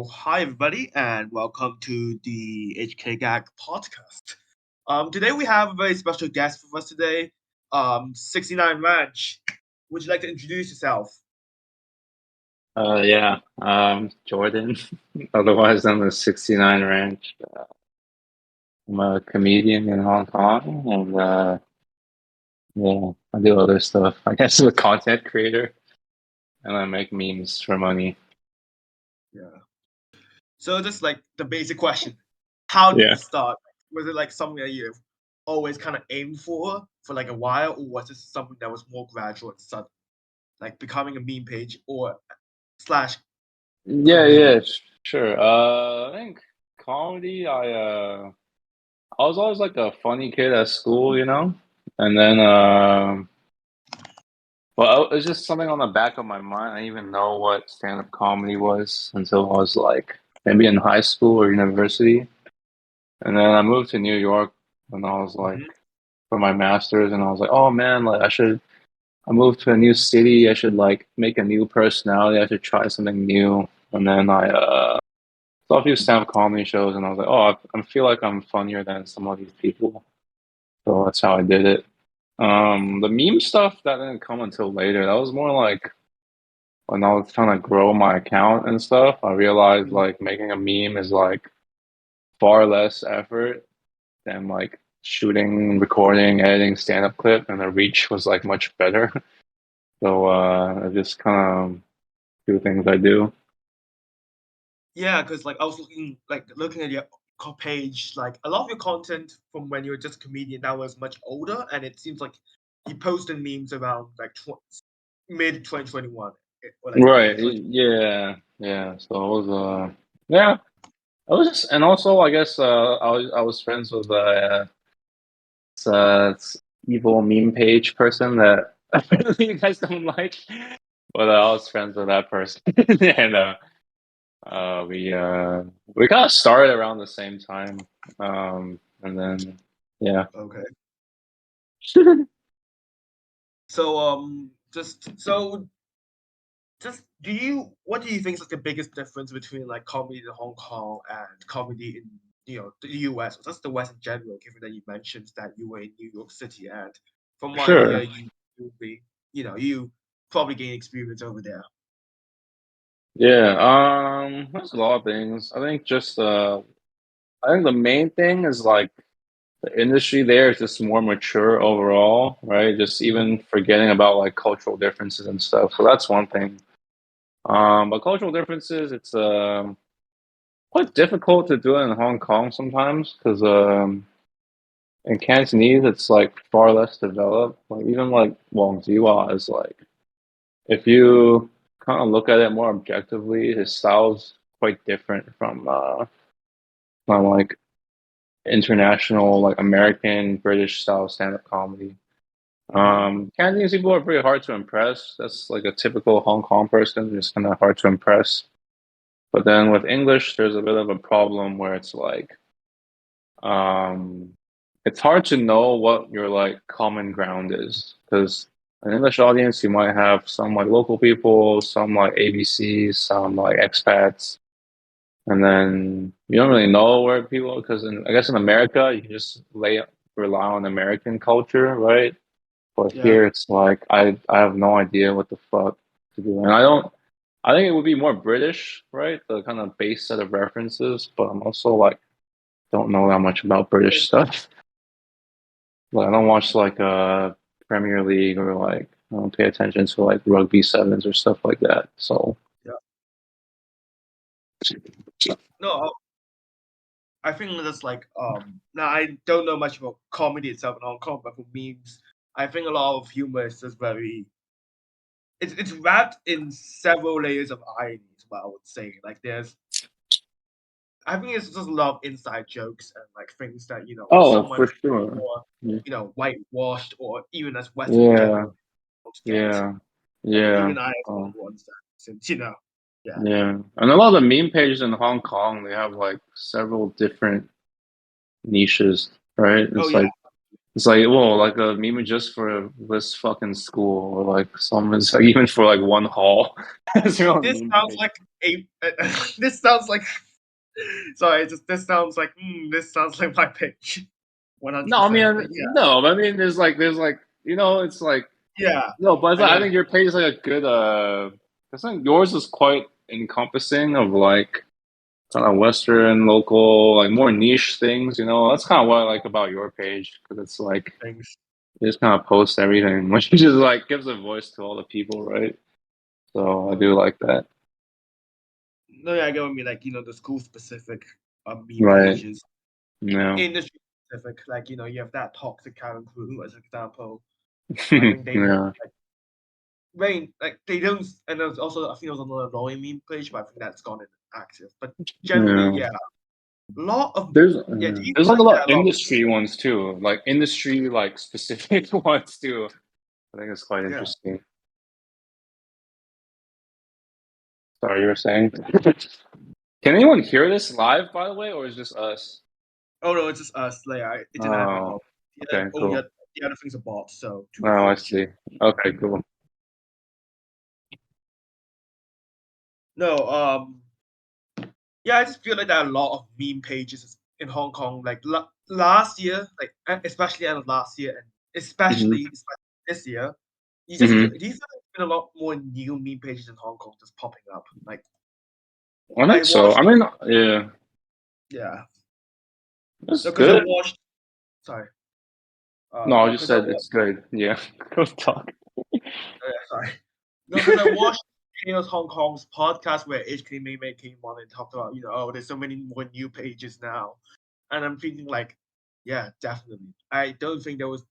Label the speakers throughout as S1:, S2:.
S1: Hi everybody, and welcome to the HKGAGPodcast. Today we have a very special guest with us today, 69ranch. Would you like to introduce yourself?
S2: Yeah, Jordan, otherwise known as 69 Ranch. I'm a comedian in Hong Kong, and yeah, I do other stuff. I guess I'm a content creator, and I make memes for money.
S1: Yeah. So just like the basic question, how did
S2: Yeah.
S1: it start? Was it like something that you always kind of aimed for like a while, or was it something that was more gradual and sudden, like becoming a meme page or slash
S2: Yeah,
S1: comedian?
S2: yeah, sure. I think comedy, I was always like a funny kid at school, and then well, it was just something on the back of my mind. I didn't even know what stand-up comedy was until I was like maybe in high school or university. And then I moved to New York when I was like
S1: Hmm.
S2: for my master's, and I was like, oh man, like I moved to a new city. I should like make a new personality. I should try something new. And then I saw a few stand-up comedy shows, and I was like, oh, I feel like I'm funnier than some of these people. So that's how I did it. The meme stuff that didn't come until later. That was more like when I was trying to grow my account and stuff. I realized like making a meme is like far less effort than like shooting, recording, editing stand-up clip, and the reach was like much better. So I just kind of do things I do.
S1: Yeah, because like I was looking at your page, like a lot of your content from when you were just a comedian that was much older, and it seems like you posted memes around like mid 2021 or like end
S2: Right.
S1: 20.
S2: Yeah. Yeah. So it was yeah. I was just, and also I guess I was friends with this evil meme page person that apparently you guys don't like, but I was friends with that person, and we kind of started around the same time, and then yeah.
S1: Okay. So just do you what do you think is like the biggest difference between like comedy in Hong Kong and comedy in the US or just the West in general, given that you mentioned that you were in New York City and from what I hear
S2: Sure.
S1: you be you probably gain experience over there.
S2: Yeah. There's a lot of things. I think the main thing is like the industry there is just more mature overall, right? Just
S1: Mhm.
S2: even forgetting about like cultural differences and stuff. So that's one thing. But cultural differences, it's quite difficult to do it in Hong Kong sometimes because in Cantonese it's like far less developed. Like even like Wong Jiwa is like if you kind of look at it more objectively, his style's quite different from like international like American British style stand up comedy.
S1: Mhm.
S2: Cantonese people are pretty hard to impress. That's like a typical Hong Kong person, just kind of hard to impress. But then with English, there's a bit of a problem where it's like, um, it's hard to know what your like common ground is because an English audience, you might have some like local people, some like ABCs, some like expats, and then you don't really know where people because I guess in America you can just rely on American culture, right? But
S1: Yeah.
S2: here it's like I have no idea what the fuck to do, and I think it would be more British, right? The kind of base set of references, but I'm also like don't know that much about British stuff. Like I don't watch like Premier League or like I don't pay attention to like rugby sevens or stuff like that. So
S1: Yeah. No, I think that's like now I don't know much about comedy itself in Hong Kong, but for memes, I think a lot of humor is just very it's wrapped in several layers of irony is what I would say. Like there's I think it's just a lot of inside jokes and like things that,
S2: oh,
S1: someone
S2: for sure.
S1: more, whitewashed or even as Western in
S2: Yeah,
S1: general don't get.
S2: yeah,
S1: And
S2: yeah.
S1: even I as well
S2: Oh,
S1: once that since, yeah.
S2: yeah. And a lot of the meme pages in Hong Kong, they have like several different niches, right?
S1: Oh
S2: It's
S1: yeah.
S2: like It's like, well, like a meme just for this fucking school, or like some is like even for like one hall. It's your own
S1: This
S2: meme
S1: sounds
S2: page.
S1: like a. This sounds like. Sorry, just this sounds like. This sounds like my page. 100%.
S2: No, I mean,
S1: But yeah,
S2: no, I mean, there's like, it's like,
S1: yeah,
S2: no, but it's
S1: I
S2: like, I
S1: know.
S2: think your page is like a good, I think yours is quite encompassing of like kind of Western, local, like more niche things, That's kind of what I like about your page because it's like,
S1: Things.
S2: you just kind of post everything, which just like gives a voice to all the people, right? So I do like that.
S1: No, yeah, I get what you mean. Like the school specific meme
S2: Right.
S1: pages,
S2: Yeah.
S1: industry specific. Like you have that toxic Karen crew as an example. I think they make
S2: Yeah.
S1: like very like they don't. And there's also I think there's another lawyer meme page, but I think that's gone inactive. But generally,
S2: Yeah.
S1: yeah, a lot of
S2: There's
S1: yeah. Do you
S2: there's
S1: feel
S2: like a
S1: like
S2: lot
S1: there
S2: of
S1: are a lot?
S2: industry ones too, like industry like specific ones too. I think it's quite
S1: Yeah.
S2: interesting. Sorry, you were saying? Can anyone hear this live, by the way, or is it just us?
S1: Oh no, it's just us. Like it didn't have any
S2: Oh,
S1: problem. Yeah,
S2: okay,
S1: only
S2: cool.
S1: the other things are bots. So to be
S2: Oh, I
S1: fair,
S2: see. Okay, cool.
S1: no. Yeah, I just feel like there are a lot of meme pages in Hong Kong. Like last year, like especially end of last year, and
S2: Hmm.
S1: especially this year, you just feel.
S2: Hmm.
S1: Do you feel like there's been a lot more new meme pages in Hong Kong just popping up? Like
S2: I
S1: I
S2: think so. I
S1: watched.
S2: mean, yeah,
S1: Yeah,
S2: it's
S1: no, because I
S2: good.
S1: watched. Sorry.
S2: No, I
S1: No,
S2: just
S1: because I
S2: said
S1: watched.
S2: it's good. Yeah, go talk.
S1: Sorry. No, because I watched Chaos Hong Kong's podcast where HKGAGP came on and talked about, oh, there's so many more new pages now. And I'm thinking like, yeah, definitely. I don't think there was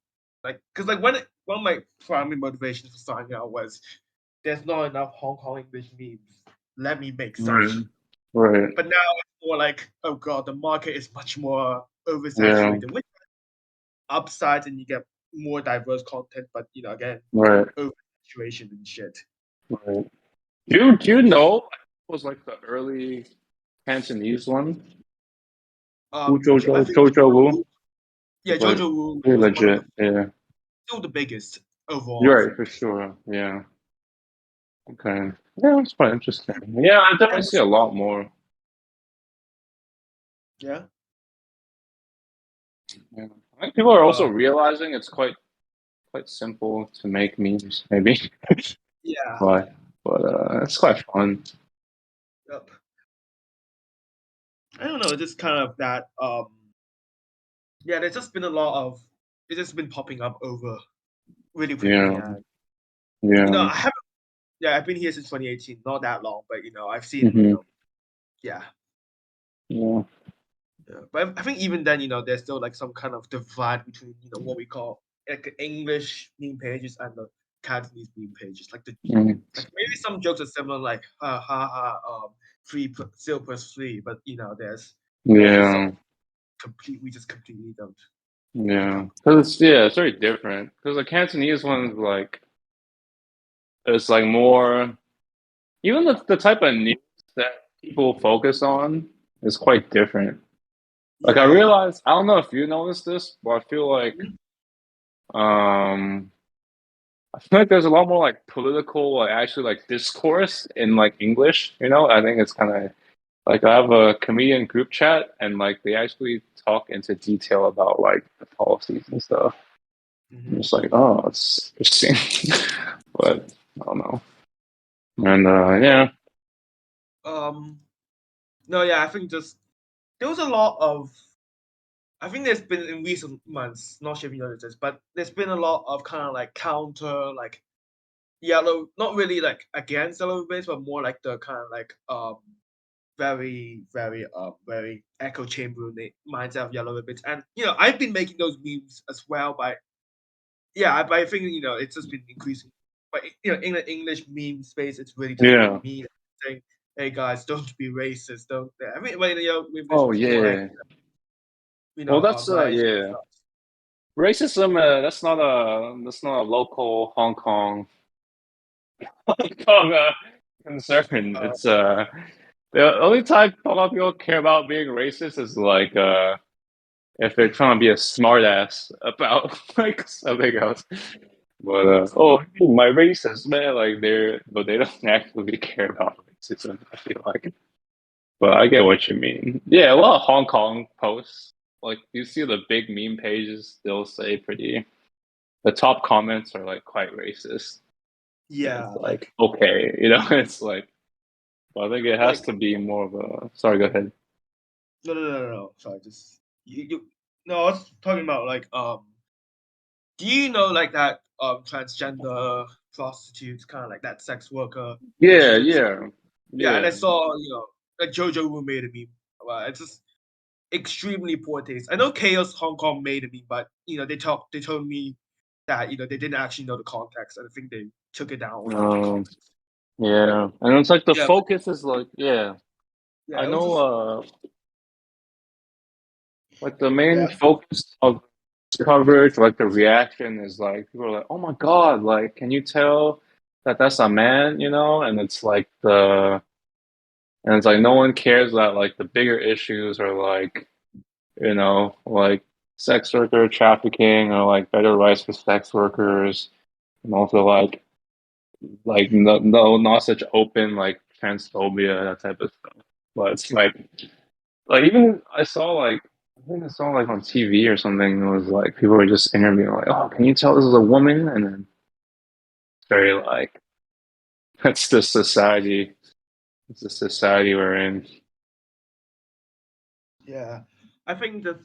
S1: like, because like one of my primary motivations for starting out was there's not enough Hong Kong English memes. Let me make some.
S2: Right. Right.
S1: But now it's more like, oh god, the market is much more
S2: Yeah.
S1: oversaturated, which upsides and you get more diverse content, but again,
S2: Right.
S1: oversaturation and shit.
S2: Right. Do you know what was like the early Cantonese one? Wu
S1: I
S2: Zhou
S1: think
S2: Zhou Wu?
S1: Yeah,
S2: It's like
S1: Jojo Wu
S2: pretty
S1: was one of the
S2: legit. Yeah.
S1: still the biggest overall, I
S2: You're right,
S1: think.
S2: for sure. Yeah. Okay. Yeah, it's quite interesting. Yeah, I definitely see a lot more.
S1: Yeah.
S2: Yeah. I think people are also
S1: Uh,
S2: realizing it's quite simple to make memes, maybe.
S1: yeah.
S2: But it's quite fun.
S1: Yep. I don't know, just kind of that. Yeah, there's just been a lot of it's just been popping up over really quickly,
S2: Yeah.
S1: and
S2: Yeah.
S1: I haven't. Yeah, I've been here since 2018, not that long, but I've seen.
S2: Hmm.
S1: Yeah.
S2: Yeah.
S1: Yeah. But I think even then, there's still like some kind of divide between what we call like English meme pages and the Cantonese meme pages.
S2: Mm.
S1: Like maybe some jokes are similar, like ha ha ha, zero plus three, but there's also
S2: Yeah.
S1: some we just completely don't pick
S2: Yeah.
S1: up.
S2: Because it's very different. Because the Cantonese one's like it's like more even the type of news that people focus on is quite different. Like I
S1: Yeah.
S2: realize I don't know if you noticed this, but I feel like
S1: Mhm.
S2: um I feel like there's a lot more like political like actually like discourse in like English, I think it's kind of like I have a comedian group chat and like they actually talk into detail about like the policies and stuff. I'm
S1: Mhm.
S2: just like, oh, it's interesting. But I don't know. And
S1: No,
S2: yeah.
S1: no, yeah, I think just there was a lot of. I think there's been in recent months, not sure if you noticed this, but there's been a lot of kind of like counter, like yellow, not really like against yellow base, but more like the kind of like very, very, very echo chamber mindset of yellow bits. And I've been making those memes as well. But yeah, but I think it's just been increasing. But in the English meme space, it's really just been
S2: Yeah.
S1: me saying, "Hey guys, don't be racist. Don't." I mean, when English
S2: Oh
S1: was more like
S2: yeah. Well, that's
S1: like
S2: yeah. Racism. That's not a local Hong Kong Hong Kong concern.
S1: uh,
S2: It's the only time a lot of people care about being racist is like if they're trying to be a smartass about like something else. But my racist man, like they don't actually care about racism. I feel like, but I get what you mean. Yeah, a lot of Hong Kong posts, like you see the big meme pages, they'll say pretty. The top comments are like quite racist.
S1: Yeah,
S2: It's
S1: like
S2: like okay, it's like. Well, I think it has
S1: like
S2: to be more of a. Sorry, go ahead.
S1: no. Sorry, just you. No, I was talking about like do you know like that transgender prostitutes, kind of like that sex worker, and she
S2: Yeah,
S1: just
S2: yeah,
S1: yeah, and I
S2: yeah.
S1: saw like Jojo Wu made a meme. Well, it's just extremely poor taste. I know Chaos Hong Kong made a meme, but they told me that they didn't actually know the context, and I think they took it down without the
S2: Um,
S1: context.
S2: yeah, and it's like the
S1: Yeah, but
S2: focus is like, yeah,
S1: yeah,
S2: I
S1: it was
S2: know.
S1: just
S2: Like the main
S1: yeah,
S2: focus of coverage, like the reaction is like people are like, "Oh my God!" Like, can you tell that that's a man? And it's like no one cares that like the bigger issues are like like sex worker trafficking or like better rights for sex workers, and also like no not such open like transphobia, that type of stuff. But it's like even I think I saw like on TV or something. It was like people were just interviewing like, "Oh, can you tell this is a woman?" And then it's very like that's the society. It's the society we're in.
S1: yeah. I think that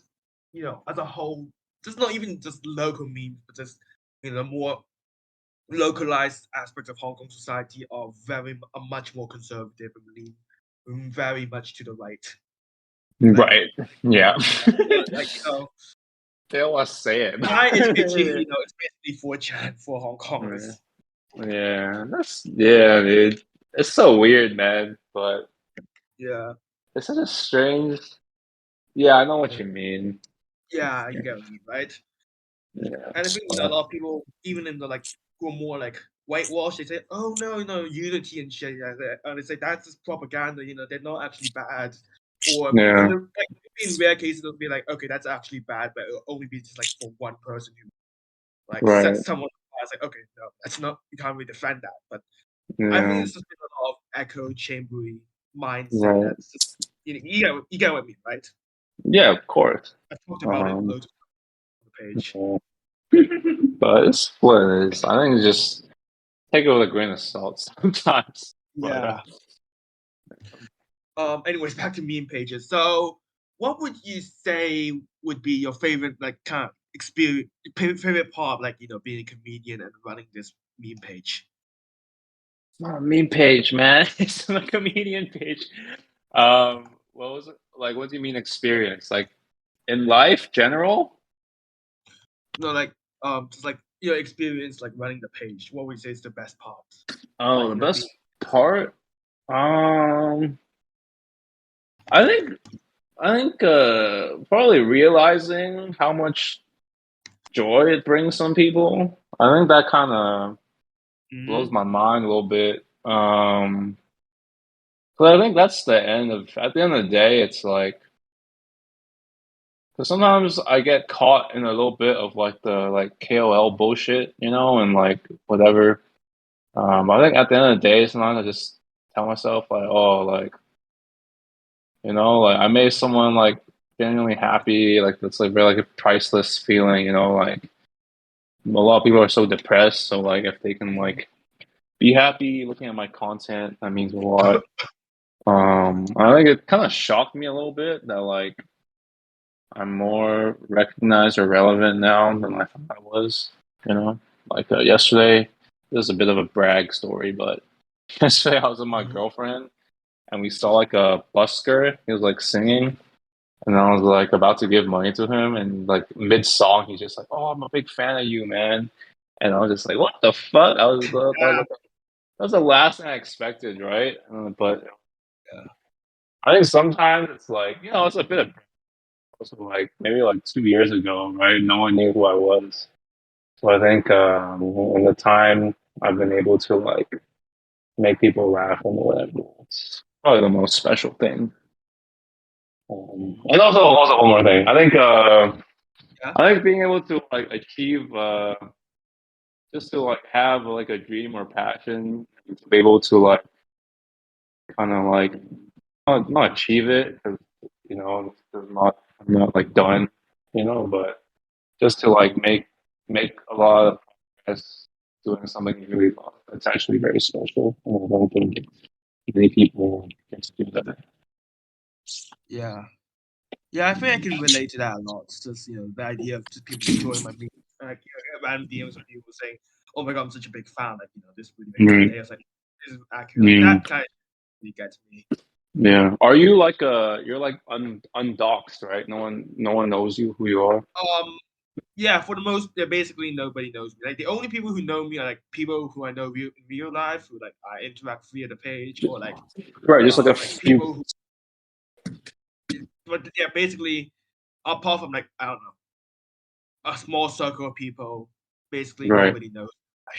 S1: as a whole, just not even just local memes, but just more localized aspects of Hong Kong society are much more conservative and lean very much to the right. Like,
S2: Right. Yeah.
S1: like
S2: They always say
S1: my itchy,
S2: it.
S1: it's basically 4chan for Hong
S2: Yeah.
S1: Kongers.
S2: Yeah. Yeah, dude. It's so weird, man. But
S1: Yeah,
S2: it's such a strange. Yeah, I know what you mean.
S1: yeah, you get what I mean, right?
S2: Yeah.
S1: And I think a lot of people, even in the like who are more like whitewash, they say, "Oh no, unity and shit," yeah, and they say that's just propaganda. They're not actually bad. Or in
S2: Yeah.
S1: the like in rare cases, it'll be like, okay, that's actually bad, but it'll only be just like for one person who like
S2: Right.
S1: sets someone. I was like, okay, no, that's not. You can't really defend that. But I think
S2: Yeah.
S1: it's just been a lot of echo chambery mindset.
S2: Right.
S1: That's just you get what I mean, right?
S2: Yeah, of course.
S1: I talked about it
S2: Um,
S1: loads on the page.
S2: yeah. But it's what it is. I think it's just take it with a grain of salt sometimes. But
S1: Yeah. Anyways, back to meme pages. So, what would you say would be your favorite, like, kind of experience, favorite part of, like, being a comedian and running this meme page?
S2: not a meme page, man. It's not a comedian page. What was it? Like, what do you mean experience? Like in life, general?
S1: Like, just like experience, like running the page. What would you say is the best part?
S2: Oh,
S1: Like,
S2: the
S1: being
S2: best part? Um, I think probably realizing how much joy it brings some people. I think that kind of blows
S1: Mhm.
S2: my mind a little bit. But I think that's at the end of the day, it's like, because sometimes I get caught in a little bit of like the like KOL bullshit, and like whatever. I think at the end of the day, sometimes I just tell myself like, oh, like, like I made someone like genuinely happy. Like that's like very like a priceless feeling, like a lot of people are so depressed. So like if they can
S1: Mhm.
S2: like be happy looking at my content, that means a lot. I think it kind of shocked me a little bit that like I'm more recognized or relevant now than I thought I was. Like yesterday, this is a bit of a brag story, but yesterday I was with my
S1: Mhm.
S2: girlfriend and we saw like a busker. He was like singing, and I was like about to give money to him, and like mid song, he's just like, "Oh, I'm a big fan of you, man." And I was just like, "What the fuck?"
S1: Yeah,
S2: That was the last thing I expected, right? But
S1: yeah.
S2: I think sometimes it's like it's a bit of also like maybe like 2 years ago, right? No one knew who I was. So I think in the time I've been able to like make people laugh and whatever, it's probably the most special thing. And also one more thing.
S1: Yeah.
S2: I think being able to like achieve just to like have like a dream or passion to be able to like kind of like not achieve it because I'm not like done, but just to like make a lot of progress doing something you really love. It's actually very special. And I don't think many people get to do that.
S1: Yeah. Yeah, I think I can relate to that a lot. It's just, the idea of just people enjoying my music. Like, random DMs of people saying, "Oh my god, I'm such a big fan. Like, this really makes my
S2: Mm,
S1: day." I was like, "This is accurate." Like
S2: mm,
S1: that kind of really gets me.
S2: yeah. Are you like you're like undoxed, right? No one knows you who you are.
S1: Yeah, for the most, yeah, basically nobody knows me. Like the only people who know me are like people who I know in real life, who like I interact via the page, or
S2: Right, just like a
S1: like
S2: few.
S1: people who. But yeah, basically, apart from like I don't know, a small circle of people, basically
S2: Right,
S1: nobody knows I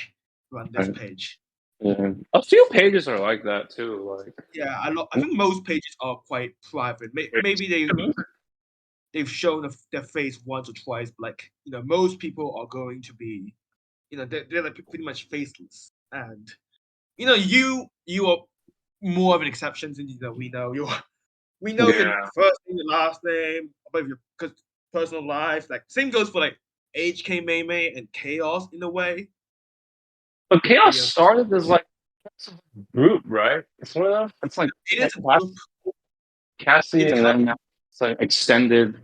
S1: run this
S2: right.
S1: page.
S2: Yeah. A few pages are like that too. Like,
S1: Yeah, I think most pages are quite private. Maybe they've shown their face once or twice, but like most people are going to be they're like pretty much faceless, and you are more of an exception since we know your
S2: yeah.
S1: first name, your last name, about your personal life. Like same goes for like HK and Chaos in a way.
S2: But
S1: But
S2: Chaos started as like a group, right? Sort of. It's like
S1: it is a group.
S2: Cassie,
S1: It's
S2: and
S1: kind
S2: then now it's like extended.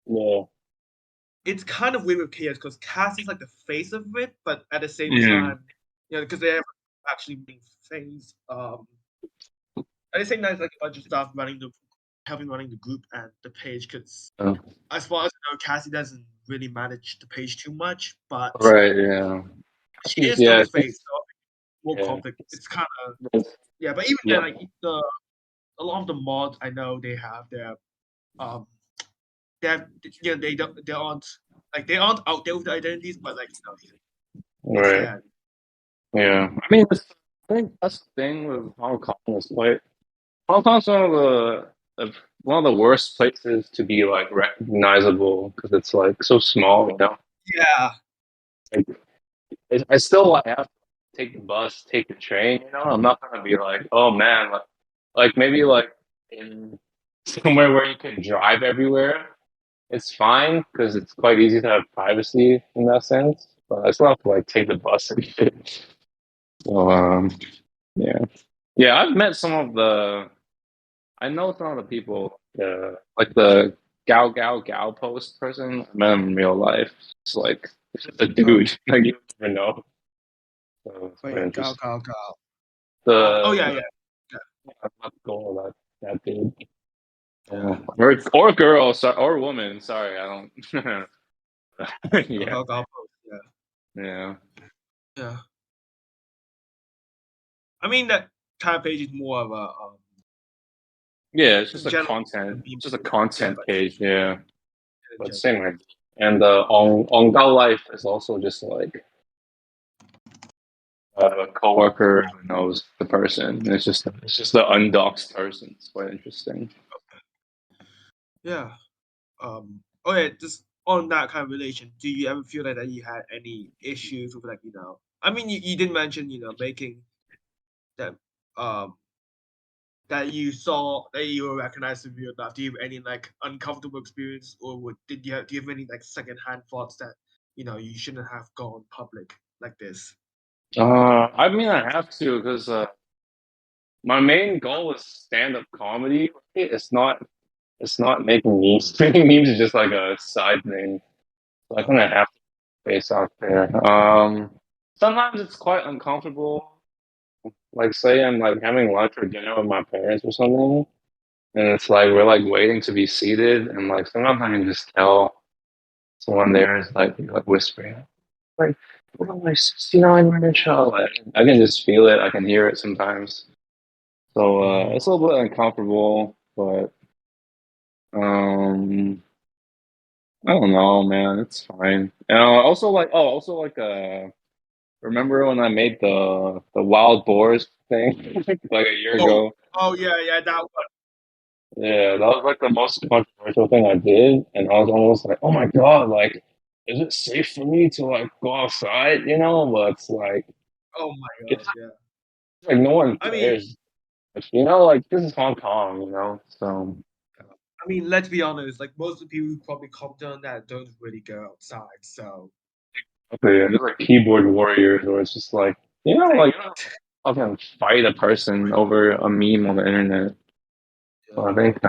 S2: Yeah.
S1: it's kind of weird with Chaos because Cass is like the face of it, but at the same
S2: Mm.
S1: time, because they have actually doing things. At the same time, it's like a bunch of stuff helping running the group and the page. Because
S2: Oh,
S1: as far as I know, Cassie doesn't really manage the page too much, but
S2: right. Yeah.
S1: she is still
S2: Yeah.
S1: the face. So more
S2: Yeah.
S1: conflict. It's kind of
S2: It's-
S1: yeah, but even
S2: Yeah.
S1: then, like a lot of the mods I know they have their um they have they aren't they aren't out there with the identities, but like it's
S2: Right.
S1: there.
S2: Yeah. I think that's the thing with Hong Kong is like Hong Kong's one of the worst places to be like recognizable because it's like so small.
S1: Yeah,
S2: Like, I still like have to take the bus, take the train. I'm not gonna be like, oh man, like maybe like in somewhere where you can drive everywhere. It's fine because it's quite easy to have privacy in that sense. But I still have to like take the bus and shit. So yeah, yeah. I've met some of the. I know some of the people. Like the Gao post person. I met him in real life. It's just a
S1: oh
S2: dude. Like you never know. So it's quite
S1: wait,
S2: interesting.
S1: go. Oh yeah,
S2: The
S1: yeah, yeah.
S2: I'm not going with that dude. Yeah. Or girl, or woman. Sorry, I don't. Yeah,
S1: Yeah,
S2: yeah,
S1: yeah. I mean that kind of page is more of a
S2: yeah. It's just
S1: in
S2: a
S1: general
S2: content,
S1: meme
S2: just a
S1: page. Yeah,
S2: content
S1: but
S2: page. Yeah,
S1: in
S2: but
S1: general.
S2: same idea. And on Gao Life is also just like a coworker who knows the person. It's just the undoxed person. It's quite interesting.
S1: Yeah. Oh yeah, just on that kind of relation, do you ever feel like that you had any issues with like I mean you did mention making that um that you were recognized in real life. Do you have any like uncomfortable experience, or do you have any like secondhand thoughts that you shouldn't have gone public like this?
S2: I mean, I have to because my main goal is stand-up comedy. It's not making memes. Making memes is just like a side thing. So I kind of have to face out there. Sometimes it's quite uncomfortable. Like, say I'm like having lunch or dinner with my parents or something, and it's like we're like waiting to be seated, and like sometimes I can just tell someone there is like whispering, like, "Oh, my 69ranch." Like, I can just feel it. I can hear it sometimes. So
S1: Mhm.
S2: it's a little bit uncomfortable, but um. I don't know, man. It's fine. Also like remember when I made the wild boars thing like a year
S1: Oh,
S2: ago?
S1: oh yeah, yeah, that one.
S2: Yeah, that was like the most controversial thing I did, and I was almost like, "Oh my God, like, is it safe for me to like go outside?" You know, but
S1: Oh my
S2: it's
S1: god, yeah.
S2: like no one
S1: I mean,
S2: cares. You know, like this is Hong Kong, you know, so
S1: let's be honest. Like most of the people who probably comment on that don't really go outside. So,
S2: okay, yeah, just like keyboard warriors, where it's just like, you know,
S1: like,
S2: like I can fight a person over a meme on the internet. So
S1: yeah,
S2: I think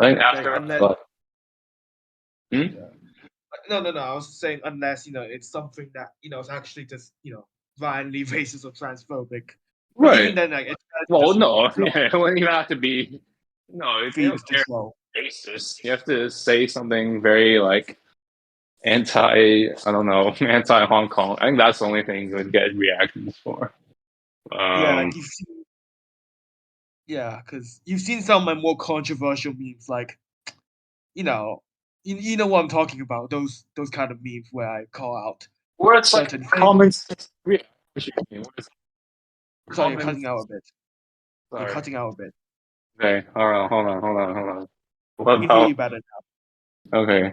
S1: like
S2: after
S1: unless,
S2: like, hmm?
S1: yeah. No, no, no. I was saying unless it's something that is actually just violently racist or transphobic. But
S2: Right.
S1: even then, like it's
S2: Well,
S1: just wrong.
S2: no,
S1: It's not
S2: yeah, when you have to be, no, if you
S1: feels
S2: don't care
S1: just wrong.
S2: racist, you have to say something very like anti, I don't know, anti Hong Kong. I think that's the only thing you would get reactions for.
S1: Yeah,
S2: Um,
S1: like because you've seen some of my more controversial memes, like you know, you know what I'm talking about. Those kind of memes where I call out
S2: where it's like
S1: certain things.
S2: common sense. Yeah, what you mean, where it's
S1: Sorry, you're
S2: common.
S1: cutting out a bit. You're
S2: Sorry.
S1: cutting out a bit.
S2: Okay, hold on.
S1: I
S2: What
S1: can hear
S2: about?
S1: you better now.
S2: Okay.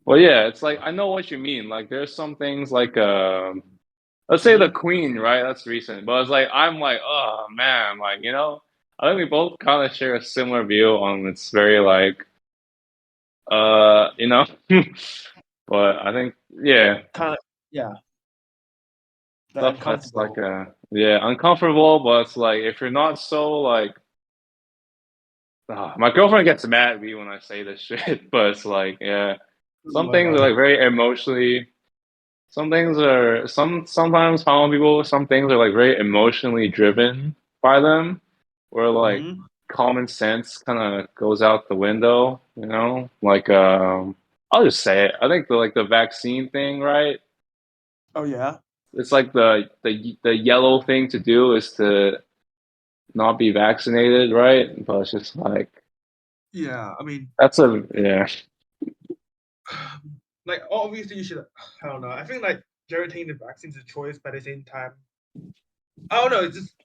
S2: Well, yeah, it's like I know what you mean. Like, there's some things like, let's say the
S1: Hmm.
S2: Queen, right? That's recent, but it's like I'm like, oh man, like I think we both kind of share a similar view on it's very like, you know, but I think yeah,
S1: Kind of, yeah, that
S2: stuff that's like
S1: uncomfortable.
S2: yeah uncomfortable, but it's like if you're not so like, my girlfriend gets mad at me when I say this shit, but it's like yeah, some
S1: What
S2: things are
S1: about
S2: like
S1: it?
S2: very emotionally. Some things are sometimes Hmong people. Some things are like very emotionally driven by them, where like
S1: Hmm.
S2: common sense kind of goes out the window. You know, like I'll just say it. I think the vaccine thing, right?
S1: Oh yeah,
S2: It's like the yellow thing to do is to not be vaccinated, right? But it's just like
S1: yeah. I mean,
S2: that's a yeah.
S1: like obviously you should. I don't know. I think like guaranteeing the vaccine's a choice, but at the same time, I don't know. It's just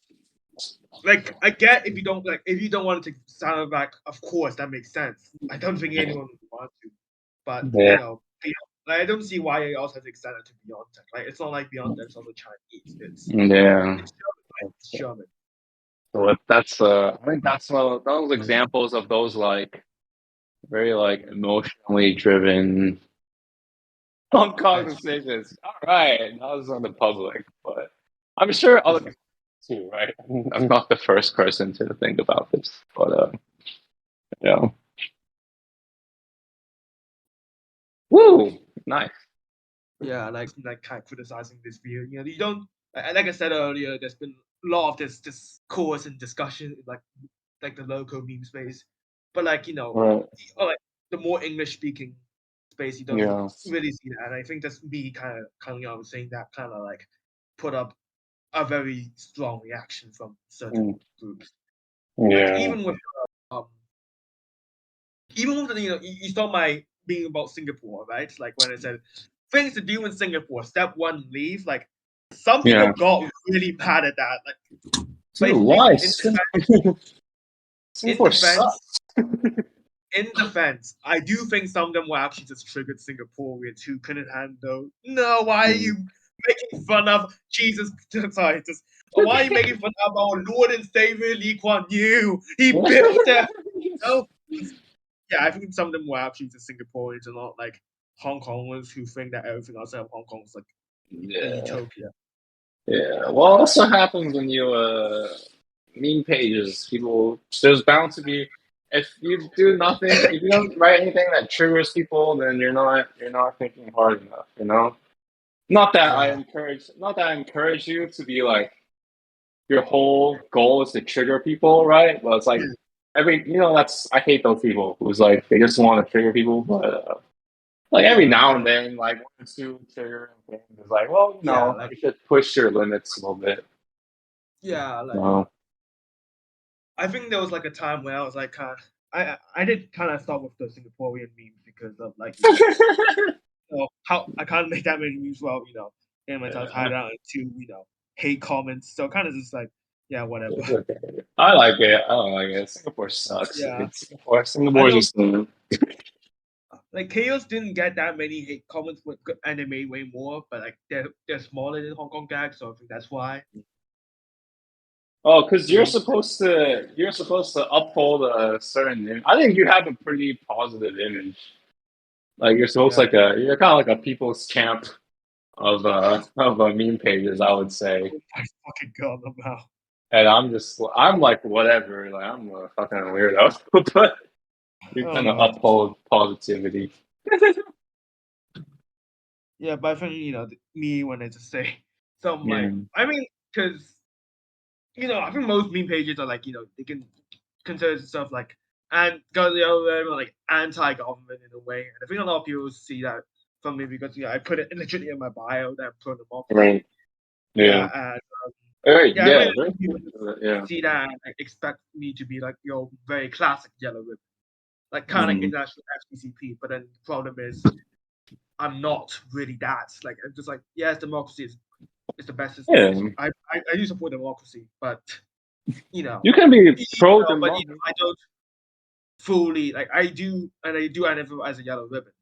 S1: like I get if you don't want to take Sinovac, of course that makes sense. I don't think anyone would want to, but
S2: Yeah,
S1: like, I don't see why it also has extended to BioNTech. Like it's not like BioNTech's also Chinese.
S2: yeah.
S1: It's German, right? It's German.
S2: So that's I think that's one of those examples of those like very like emotionally driven Hong Kong
S1: That's
S2: decisions. All right, that was on the public, but I'm sure other
S1: just
S2: people too, right? I'm not the first person to think about this, but yeah. Woo, nice.
S1: yeah, like kind of criticizing this view. You don't like I said earlier. There's been a lot of this discourse and discussion in like the local meme space, but like
S2: Right.
S1: or like the more English speaking space, you don't
S2: Yeah.
S1: really see that. And I think that's me kind of coming out and saying that kind of like put up a very strong reaction from certain
S2: Mm,
S1: groups. Like
S2: yeah.
S1: um even with the you saw my being about Singapore, right? Like when I said things to do in Singapore, step one, leave. Like some
S2: Yeah.
S1: people got really mad at that. Like, but
S2: Dude, why?
S1: in
S2: Singapore
S1: defense,
S2: sucks.
S1: I do think some of them were actually just triggered Singaporeans who couldn't handle. No, why are
S2: Mm.
S1: you making fun of Jesus? Sorry, just why are you making fun of our Lord and Savior Lee Kuan Yew? He built that. No, yeah, I think some of them were actually just Singaporeans and not like Hong Kongers who think that everything outside of Hong Kong is like a
S2: Yeah.
S1: utopia.
S2: Yeah. Well, it also happens when you meme pages. People, there's bound to be. If you do nothing, if you don't write anything that triggers people, then you're not thinking hard enough. You know.
S1: Yeah.
S2: Not that I encourage you to be like your whole goal is to trigger people, right? But it's like that's I hate those people who's like they just want to trigger people, but like every
S1: Yeah,
S2: now
S1: kind
S2: and
S1: of.
S2: then, like one or two triggering things is like, well,
S1: Yeah, like
S2: you should push your limits a little bit.
S1: yeah, like
S2: So
S1: I think there was like a time where I was like kind of I did kind of stop with the Singaporean memes because of like how I can't make that many memes well getting myself
S2: yeah,
S1: tied out into hate comments. So kind of just like yeah, whatever.
S2: It's okay. I like it. I don't like it. Singapore sucks.
S1: Yeah, I
S2: Singapore is
S1: know.
S2: just
S1: Like Chaos didn't get that many hate comments, and they made way more. But like they're smaller than Hong Kong Gag, so I think that's why.
S2: oh, because
S1: You know,
S2: you're supposed to uphold a certain image. I think you have a pretty positive image. Like
S1: yeah,
S2: you're kind of like a people's champ of meme pages, I would say.
S1: oh my fucking god, about.
S2: And I'm like whatever, like I'm a fucking weirdo, but you
S1: Oh
S2: kind of
S1: god.
S2: uphold positivity.
S1: Yeah, but I think me when I just say some
S2: Yeah,
S1: like I mean because I think most meme pages are like they can consider stuff like and go the other way like anti-government in a way, and I think a lot of people see that from me because I put it literally in my bio that I'm pro-democracy.
S2: right.
S1: Yeah,
S2: Yeah.
S1: and
S2: Very,
S1: yeah, I
S2: yeah,
S1: think
S2: very
S1: people
S2: cool.
S1: just
S2: Yeah.
S1: see that and like, expect me to be like very classic yellow ribbon, like kind of like
S2: Mm.
S1: international FCCP. But then the problem is I'm not really that. Like I'm just like yes, democracy is the best system.
S2: Yeah.
S1: I do support democracy, but you know,
S2: You can be pro
S1: but
S2: democracy.
S1: I don't fully like I do identify as a yellow ribbon.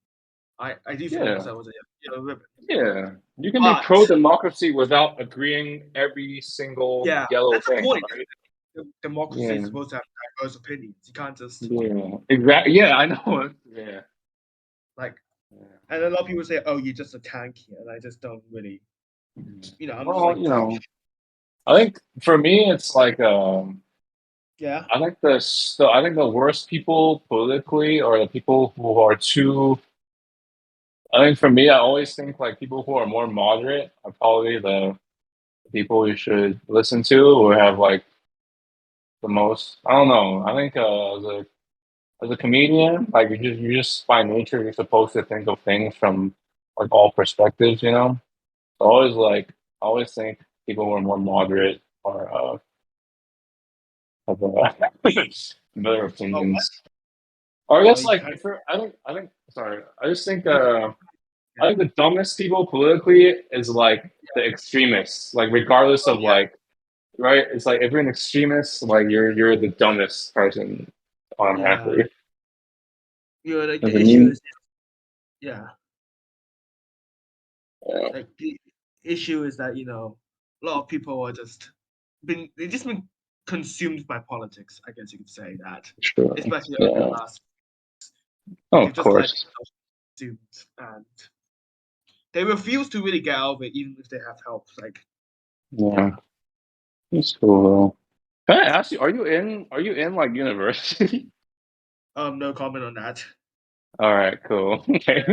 S1: I do think of
S2: Yeah.
S1: myself as a yellow ribbon,
S2: Yeah. You can be pro
S1: but
S2: democracy without agreeing every single
S1: yeah,
S2: yellow
S1: that's the
S2: thing,
S1: point.
S2: right?
S1: Democracy is
S2: Yeah.
S1: supposed to have diverse opinions. You can't just
S2: Yeah. Exactly. Yeah, I know it. Yeah.
S1: like,
S2: Yeah.
S1: and a lot of people say, "Oh, you're just a tank here," and I just don't really, I'm just
S2: Well,
S1: like,
S2: I think for me, it's like
S1: yeah,
S2: I think the worst people politically are the people who are too. I think for me, I always think like people who are more moderate are probably the people you should listen to or have like the most. I don't know. I think as a comedian, like you just by nature you're supposed to think of things from like all perspectives. So I always think people who are more moderate are have better
S1: oh, what?
S2: opinions. Or I guess
S1: You
S2: like
S1: kind
S2: if you're, I think sorry, I just think
S1: of,
S2: I
S1: yeah,
S2: think the dumbest people politically is like the extremists. Like regardless
S1: oh
S2: of
S1: yeah,
S2: like right, it's like if you're an extremist, like you're the dumbest person
S1: yeah.
S2: automatically.
S1: Like
S2: As
S1: the
S2: a
S1: issue
S2: meme,
S1: is, yeah,
S2: yeah,
S1: like the issue is that a lot of people are been consumed by politics. I guess you could say that,
S2: sure,
S1: especially over
S2: yeah.
S1: the last,
S2: Oh,
S1: they've
S2: of
S1: just let
S2: course,
S1: themselves consumed, and they refuse to really get out of it, even if they have help. Like,
S2: yeah,
S1: yeah,
S2: that's cool. Though. Can I ask you, are you in like university?
S1: no comment on that.
S2: All right, cool. Okay.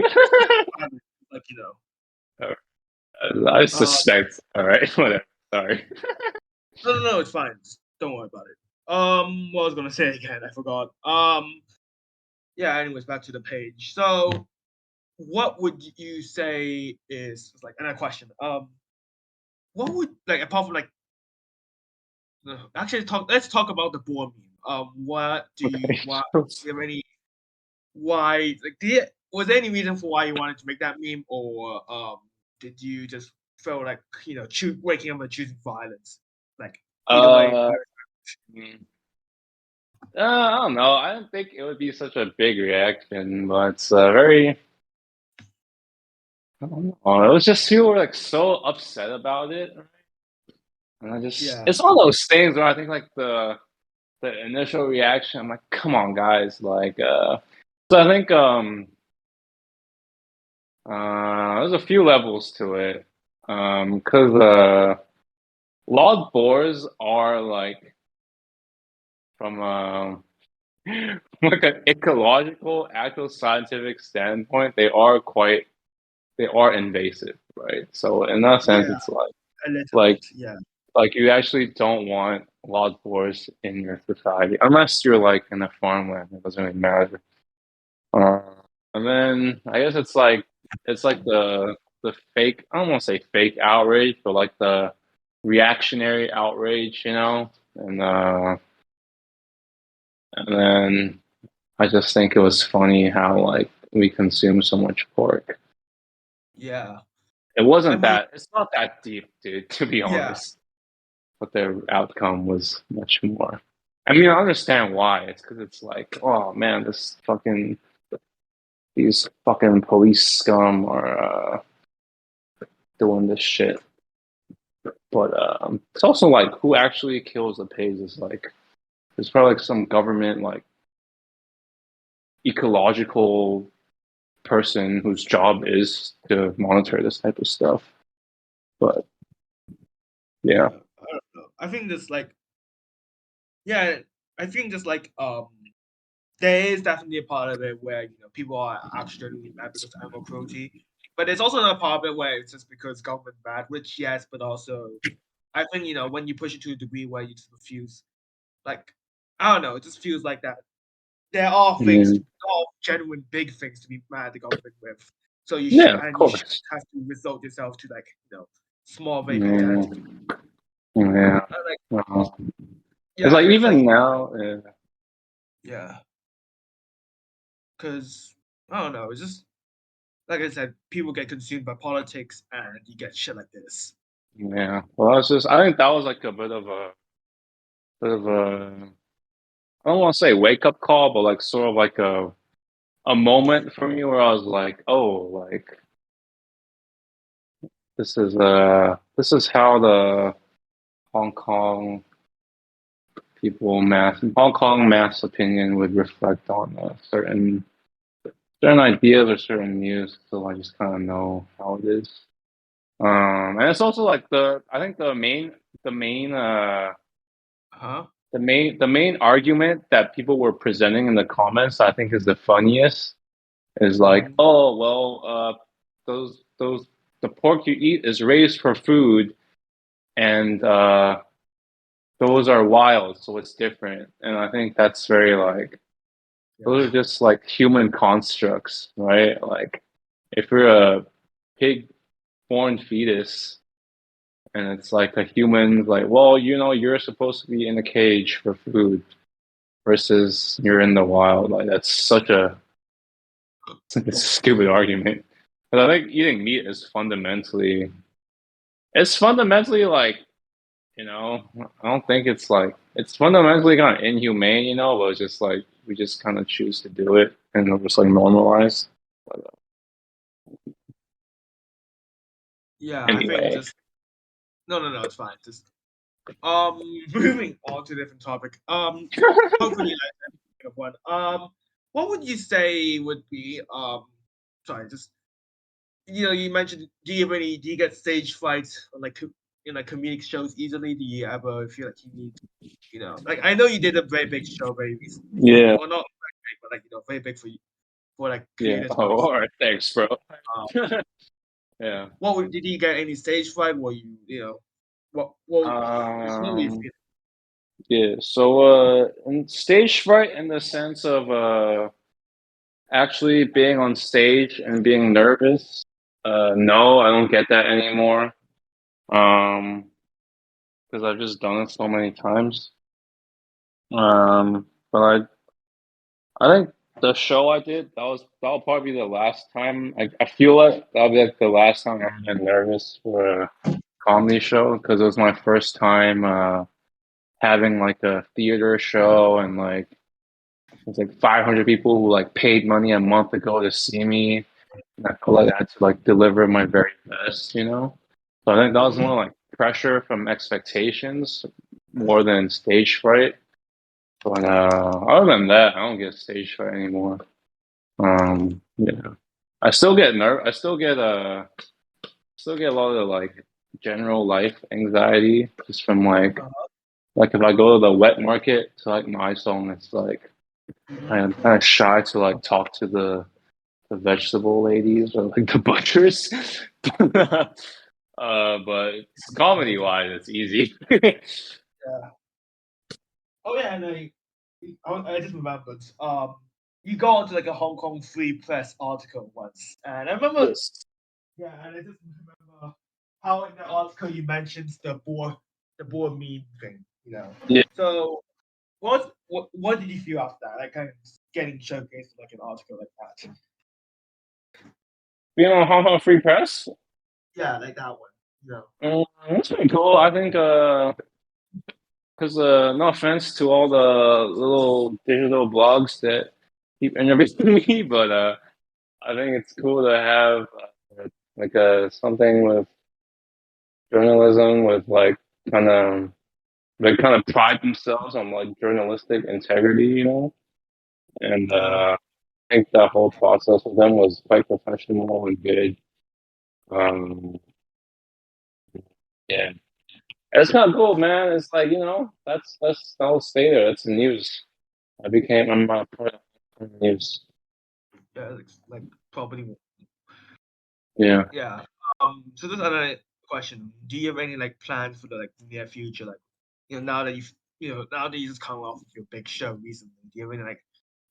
S1: Like
S2: I
S1: uh,
S2: suspect. All right, whatever. Sorry.
S1: no, it's fine. Just don't worry about it. What I was gonna say again, I forgot. Yeah. Anyways, back to the page. So, what would you say is like, and a question. What would like apart from like, actually talk. Let's talk about the boar meme. What do you
S2: Okay.
S1: what do you have any why like was there any reason for why you wanted to make that meme, or did you just feel like waking up and choosing violence? Like either way,
S2: Uh, mm, I don't know. I don't think it would be such a big reaction, but it's very. I don't know. It was just people were like so upset about it, and
S1: yeah,
S2: it's one of those things where I think like the initial reaction, I'm like, come on, guys, like, so I think there's a few levels to it, because wild boars are like from from like an ecological, actual scientific standpoint, they are invasive, right? So in that sense,
S1: yeah,
S2: it's
S1: a little
S2: like
S1: bit, yeah,
S2: like you actually don't want wild boars in your society unless you're like in a farmland. It doesn't really matter. Uh, and then I guess it's like the fake. I don't want to say fake outrage, but like the reactionary outrage, and then I just think it was funny how like we consume so much pork.
S1: yeah.
S2: It
S1: I
S2: wasn't
S1: mean,
S2: that. It's not that deep, dude. To be
S1: yeah,
S2: honest, but their outcome was much more. I mean, I understand why. It's because it's like, oh man, these fucking police scum are doing this shit. But it's also like who actually kills the pigs is like there's probably like some government like ecological person whose job is to monitor this type of stuff. But yeah,
S1: I don't know. I think just like yeah, I think just like there is definitely a part of it where people are actually genuinely mad because of animal cruelty, but there's also another part of it where it's just because government bad, which yes, but also I think when you push it to a degree where you just refuse, like I don't know, it just feels like that there are things,
S2: yeah,
S1: there are genuine big things to be mad at the government with. So
S2: yeah, of
S1: you should
S2: course.
S1: have to result yourself to like small, very
S2: Yeah,
S1: pathetic things.
S2: yeah.
S1: Like
S2: Uh, it's
S1: yeah, I
S2: like
S1: think it's like
S2: even now,
S1: yeah, because I don't know, it's just like I said, people get consumed by politics, and you get shit like this.
S2: yeah. Well, it's just I think that was like a bit of a I don't want to say wake up call, but like sort of like a moment for me where I was like, oh, like this is how the Hong Kong Hong Kong mass opinion would reflect on certain ideas or certain news. So I just kind of know how it is. And it's also like I think the main
S1: Huh?
S2: the main argument that people were presenting in the comments I think is the funniest is like,
S1: Mm-hmm.
S2: oh well, those the pork you eat is raised for food, and those are wild, so it's different. And I think that's very like those are
S1: Yeah.
S2: just like human constructs, right? Like if you're a pig born fetus and it's like a human, like, well, you're supposed to be in a cage for food versus you're in the wild. Like that's such a it's a stupid argument. But I think eating meat is fundamentally like, I don't think it's like it's fundamentally kind of inhumane, but it's just like we just kind of choose to do it and it was like normalized. But,
S1: Yeah, I think
S2: anyway,
S1: just no, it's fine. Just um, moving on to a different topic. Hopefully I think of one. What would you say would be sorry, just you mentioned do you get stage fright on like in like comedic shows easily? Do you ever feel like you need like I know you did a very big show very recently,
S2: yeah,
S1: or not very big, but like very big for you for like
S2: yeah.
S1: creators
S2: Oh,
S1: months.
S2: all right, thanks, bro.
S1: Um,
S2: Yeah.
S1: did you get any stage fright? Were what were you
S2: Um,
S1: feeling?
S2: yeah. So, in stage fright in the sense of actually being on stage and being nervous. No, I don't get that anymore. Um, because I've just done it so many times. But I think the show I did that'll probably be the last time. I feel like that'll be like the last time I'm been nervous for a comedy show because it was my first time having like a theater show and like it's like 500 people who like paid money a month ago to see me. And I feel like I had to like deliver my very best. So I think that was
S1: Mhm.
S2: more like pressure from expectations more than stage fright. But other than that, I don't get stage fright anymore. Yeah, I still get still get a lot of like general life anxiety just from like if I go to the wet market to like my song, it's like I'm
S1: Mhm.
S2: kind of shy to like talk to the vegetable ladies or like the butchers. But comedy wise, it's easy.
S1: Yeah. Oh yeah, no, I just remembered. You got onto like a Hong Kong Free Press article once, and I remember.
S2: Yes.
S1: Yeah, and I just remember how in the article you mentioned the boar meme thing.
S2: Yeah.
S1: So what did you feel after that? Like kind of getting showcased in like an article like that.
S2: You know, Hong Kong Free Press.
S1: Yeah, like that one.
S2: That's pretty cool. I think. because no offense to all the little digital blogs that keep interviewing me, but I think it's cool to have like a something with journalism with like kind of they kind of pride themselves on like journalistic integrity, you know. And
S1: Yeah,
S2: I think that whole process with them was quite professional and good. Um, yeah, it's kind of cool, man. It's like that's I'll stay there. That's the news. I'm part of the news.
S1: yeah, like property.
S2: Yeah.
S1: Yeah. So this other question: do you have any like plans for the like near future? Like, now that now that you just come off of your big show recently, do you have any like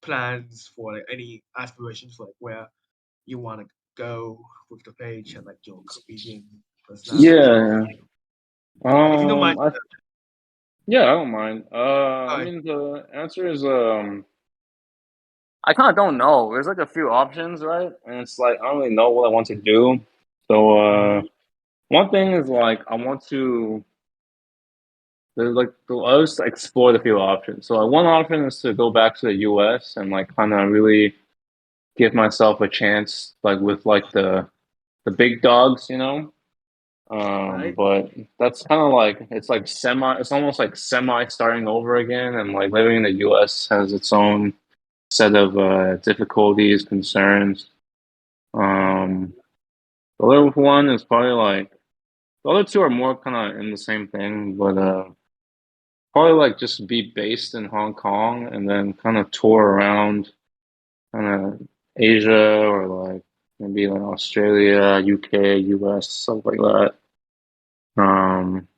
S1: plans for like any aspirations for like where you want to go with the page and like your comedian personality?
S2: Yeah.
S1: Like, if you don't mind,
S2: Yeah, I don't mind. I
S1: uh,
S2: mean, the answer is I kind of don't know. There's like a few options, right? And it's like I don't really know what I want to do. So,
S1: mhm,
S2: one thing is like I want to there's like I just explore a few options. So, like, one option is to go back to the U.S. and like kind of really give myself a chance, like with like the big dogs, you know.
S1: right?
S2: But that's kind of like it's like semi. It's almost like semi starting over again, and like living in the U.S. has its own set of difficulties, concerns.
S1: Mhm.
S2: Um, the other one is probably like the other two are more kind of in the same thing, but probably like just be based in Hong Kong and then kind of tour around kind of Asia or like maybe like Australia, UK, US, stuff like that. Um,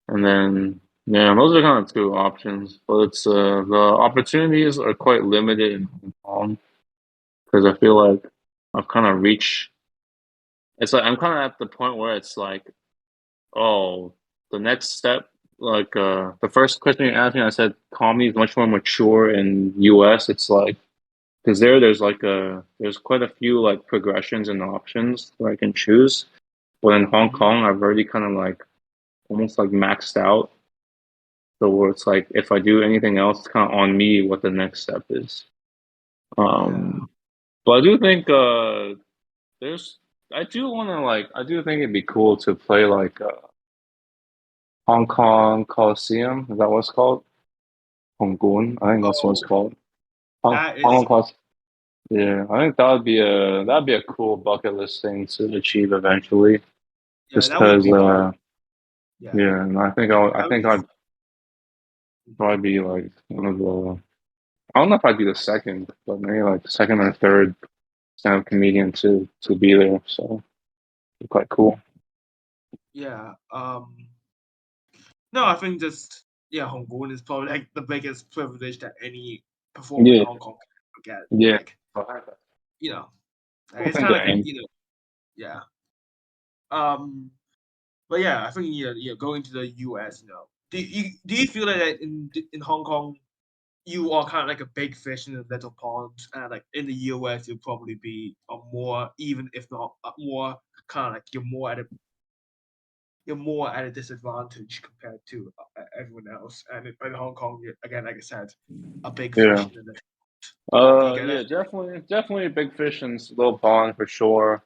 S2: and then yeah, those are kind of two options, but it's the opportunities are quite limited in Hong Kong because I feel like I've kind of reached. It's like I'm kind of at the point where it's like, oh, the next step. Like the first question you asked me, I said comedy is much more mature in US. It's like because there's like there's quite a few like progressions and options where I can choose. But in Hong
S1: Mhm.
S2: Kong, I've already kind of like almost like maxed out. So where it's like if I do anything else, it's kind of on me what the next step is.
S1: Yeah.
S2: Um, but I do think there's I do want to like I do think it'd be cool to play like Hong Kong Coliseum. Is that what it's called? Hong Kong. I think that's what it's
S1: Oh,
S2: called. Hong
S1: that
S2: Hong
S1: is
S2: Kong Coliseum. Yeah, I think that'd be a cool bucket list thing to achieve eventually.
S1: yeah,
S2: Just
S1: that would
S2: because,
S1: be yeah,
S2: yeah, and I
S1: that would
S2: think
S1: be
S2: I'd probably be like one of the. I don't know if I'd be the second, but maybe like the second or third stand-up comedian to be there. So it'd be quite cool.
S1: yeah. No, I think just Hong Kong is probably like the biggest privilege that any performer in
S2: Yeah,
S1: Hong Kong can get.
S2: yeah.
S1: Like,
S2: I
S1: you know, like,
S2: don't
S1: it's
S2: think
S1: kind
S2: the
S1: of like a
S2: aim.
S1: yeah. Um, but yeah, I think going to the U.S. Do you feel that in Hong Kong you are kind of like a big fish in a little pond, and like in the U.S. you'll probably be a more even if not more kind of like you're more at a disadvantage compared to everyone else. And in Hong Kong, again, like I said, a big fish
S2: Yeah.
S1: in the little. Do you get
S2: Yeah,
S1: it?
S2: definitely a big fish in little pond for sure.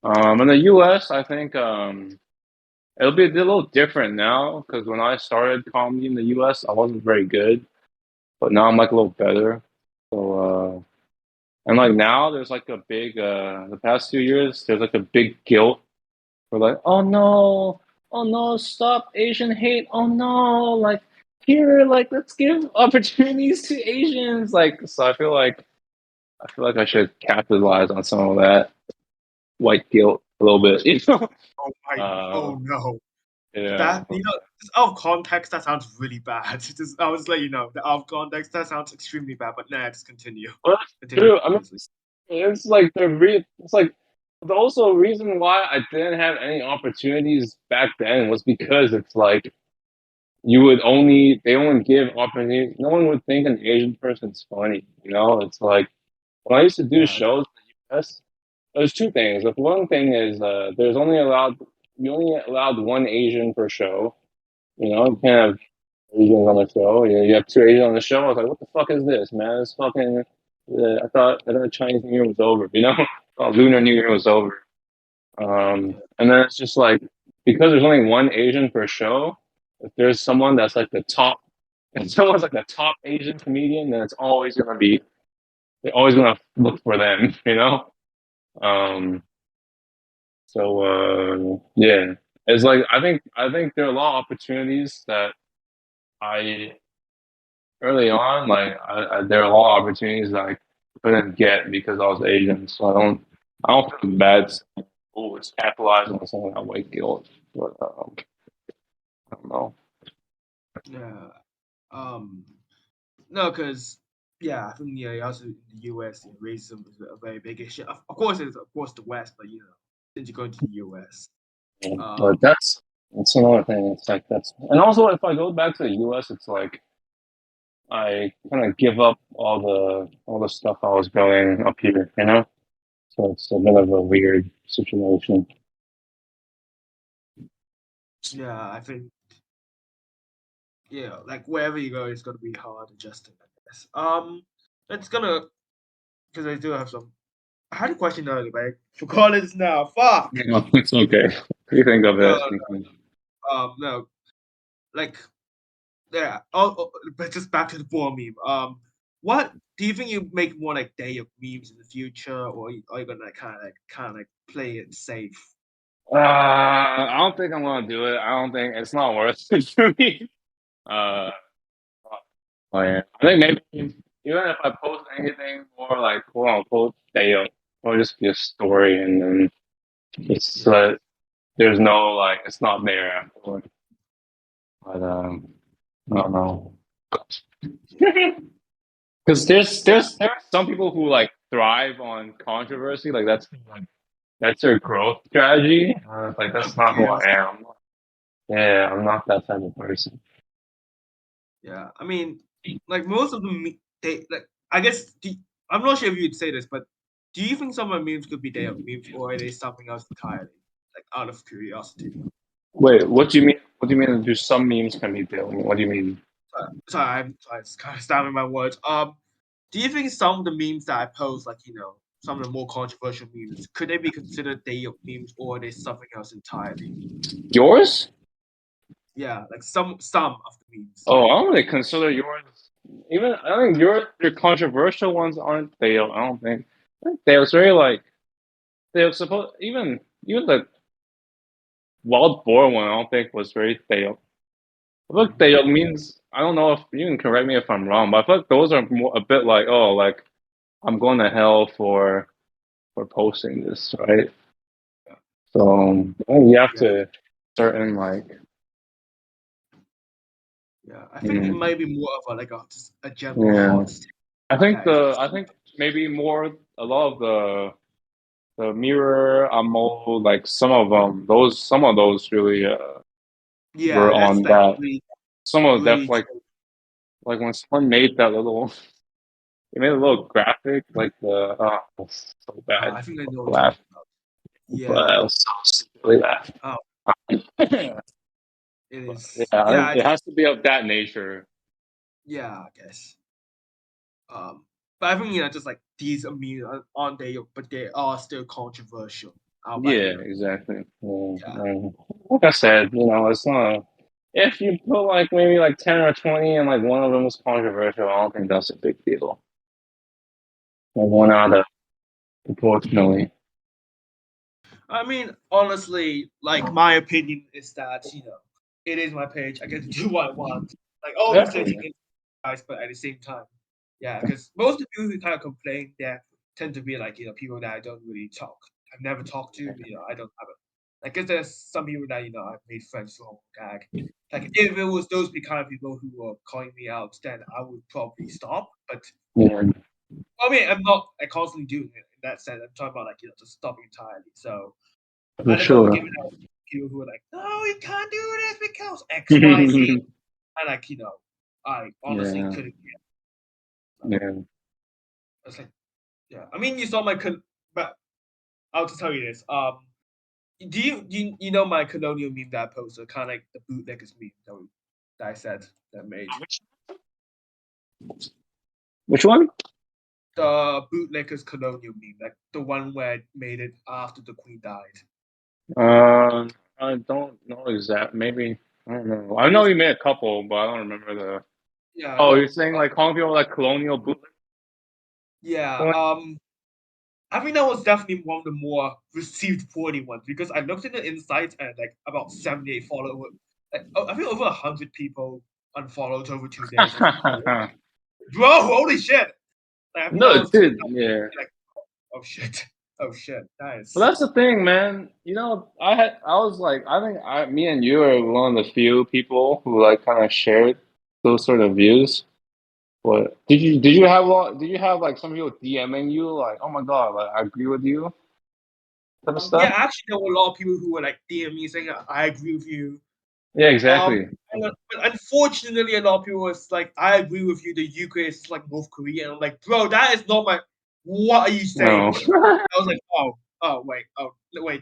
S2: In the U.S., I think it'll be a little different now because when I started comedy in the U.S., I wasn't very good, but now I'm like a little better. So, and like now there's like a big the past 2 years there's like a big guilt for like oh no stop Asian hate oh no like here like let's give opportunities to Asians like so I feel like I should capitalize on some of that white guilt a little bit, you know.
S1: Oh my!
S2: Uh,
S1: Oh no!
S2: yeah,
S1: That just out of context, that sounds really bad. Just I was like, that out of context, that sounds extremely bad. But nah, just continue.
S2: well, that's
S1: Continue.
S2: true. I mean, it's like it's like the also reason why I didn't have any opportunities back then was because it's like they only give opportunities. No one would think an Asian person's funny, you know. It's like when I used to do
S1: Yeah.
S2: shows in the U.S. There's two things. Like one thing is there's only allowed you only allowed one Asian per show. You can't have Asians on the show. You have two Asians on the show. I was like, what the fuck is this, man? It's fucking. I thought Chinese New Year was over. Thought Lunar New Year was over. And then it's just like because there's only one Asian per show. If there's someone that's like the top, if someone's like the top Asian comedian, then it's always gonna be. They're always gonna look for them. Um. So yeah, it's like I think there are a lot of opportunities that I early on, like there are a lot of opportunities that I couldn't get because I was Asian. So I don't feel bad saying, oh, it's capitalizing on some of that white guilt. But I don't know.
S1: Yeah. Um. No, because yeah, I think also in the U.S. Racism is a very big issue. Of course, it's of course the West, but since you're going to the U.S.
S2: Yeah.
S1: Um.
S2: But that's another thing. It's like and also if I go back to the U.S., it's like I kind of give up all the stuff I was building up here. So it's a bit of a weird situation.
S1: Yeah, I think like wherever you go, it's gonna be hard adjusting, I guess. It's gonna because I do have some. I had a question earlier, but I forgot it now. Fuck.
S2: No, it's okay. You think of
S1: No,
S2: it.
S1: no, like yeah. But just back to the ball meme. What do you think you make more like day of memes in the future, or are you gonna kind of play it safe?
S2: I don't think I'm gonna do it. I don't think it's not worth it for me. Uh, oh yeah. I think maybe even if I post anything more like quote unquote Dale, or just be a story, and then it's
S1: Yeah,
S2: there's no like it's not there afterward. But I don't know. Because
S1: yeah,
S2: there are some people who like thrive on controversy, like that's their growth strategy. Like that's not who I
S1: yes,
S2: am. Yeah, I'm not that type of person.
S1: yeah. I mean, like most of they like. I guess I'm not sure if you'd say this, but do you think some of the memes could be day of memes, or are they something else entirely? Like out of curiosity.
S2: Wait, what do you mean? What do you mean? Do some memes can be built? What do you mean?
S1: Sorry, I'm just kind of stammering my words. Do you think some of the memes that I post, like some of the more controversial memes, could they be considered day of memes, or are they something else entirely?
S2: Yours?
S1: Yeah, like some of the memes.
S2: Oh, I don't really consider yours. Even I think your controversial ones aren't fail. I don't think. I think they're very like they're supposed even the wild boar one. I don't think was very fail. I feel like
S1: Mhm.
S2: fail means I don't know if you can correct me if I'm wrong, but I feel like those are more, a bit like oh like I'm going to hell for posting this, right?
S1: Yeah,
S2: So I think you have
S1: yeah,
S2: to certain like
S1: yeah. I think it
S2: mm,
S1: might be more of just a general
S2: yeah.
S1: hot take that is
S2: I think maybe more a lot of the mirror ammo like some of those really were
S1: yeah, that's
S2: on
S1: like
S2: that.
S1: really
S2: Some of that
S1: really
S2: like when someone made that little they made a little graphic like the it's so bad
S1: I think I know what you're
S2: laugh,
S1: talking about.
S2: but
S1: Yeah.
S2: I was so silly laugh.
S1: Oh,
S2: Yeah,
S1: it
S2: but
S1: is.
S2: yeah, I
S1: Yeah,
S2: think it has to be of that nature.
S1: yeah, I guess. But I think just like these memes aren't they, but they are still controversial. Albeit
S2: Yeah, exactly. Yeah,
S1: yeah,
S2: like I said, it's not. If you put like maybe like 10 or 20 and like one of them is controversial, I don't think that's a big deal. Like one out of proportionally.
S1: I mean, honestly, like my opinion is that it is my page. I get to do what I want. Like all the
S2: Exactly.
S1: setting is nice, but at the same time, yeah, because most of the people who kind of complain, they tend to be like people that I don't really talk. I've never talked to. I don't have a like. 'Cause there's some people that I've made friends for gag. Like if it was those kind of people who were calling me out, then I would probably stop. But
S2: Yeah,
S1: I mean, I'm not constantly doing it in that sense. I'm talking about like just stopping entirely. So
S2: for
S1: I don't know,
S2: sure.
S1: given that people who are like, no, you can't do this because X, Y, Z. And like, I honestly
S2: Yeah,
S1: couldn't.
S2: yeah.
S1: I was like, yeah. I mean, you saw but I'll just tell you this. you know my colonial meme that I posted, kind of like the bootleggers meme that I said that made
S2: Which one?
S1: the bootleggers colonial meme, like the one where I made it after the queen died.
S2: I don't know exact. Maybe I don't know. I
S1: It
S2: know
S1: was
S2: you made a couple, but I don't remember the.
S1: yeah
S2: Oh, you're
S1: no
S2: saying like calling people like colonial bootleg?
S1: yeah I think that was definitely one of the more received poorly ones because I looked in the insights and like about 78 followers, like I think over 100 people unfollowed over 2 days. I was like, bro, holy shit! Like, I think that
S2: No,
S1: was
S2: dude. Yeah.
S1: like, oh shit, oh shit, that
S2: But
S1: is
S2: that's the thing, man. I was like, I think me and you are one of the few people who like kind of shared those sort of views. What did you have like some people DMing you like, oh my God, like I agree with you type of
S1: yeah.
S2: stuff?
S1: Actually, there were a lot of people who were like DM me saying, "I agree with you."
S2: Yeah, exactly.
S1: But unfortunately, a lot of people was like, "I agree with you. The UK is like North Korea," and I'm like, "Bro, that is not my. What are you saying,
S2: No.
S1: bro?" I was like, oh wait,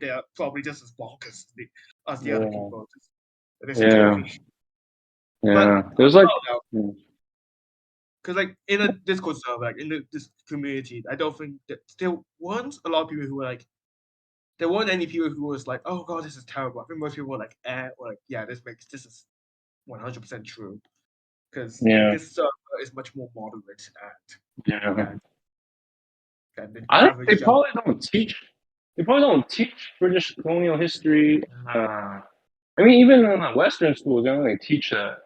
S1: they're probably just as bonkers as the other
S2: Yeah.
S1: people disagree with
S2: Yeah.
S1: me. But
S2: Yeah. There's like
S1: I don't know,
S2: mm,
S1: because like in a Discord server, like in this community, I don't think that there weren't a lot of people who were like, there weren't any people who was like, "Oh God, this is terrible." I think most people were like, or like, "Yeah, this is 100% true." Because
S2: yeah.
S1: this server is much more moderate
S2: Yeah.
S1: than than the
S2: I think
S1: average server.
S2: they probably don't teach British colonial history. I mean, even in Western schools, they don't really teach that.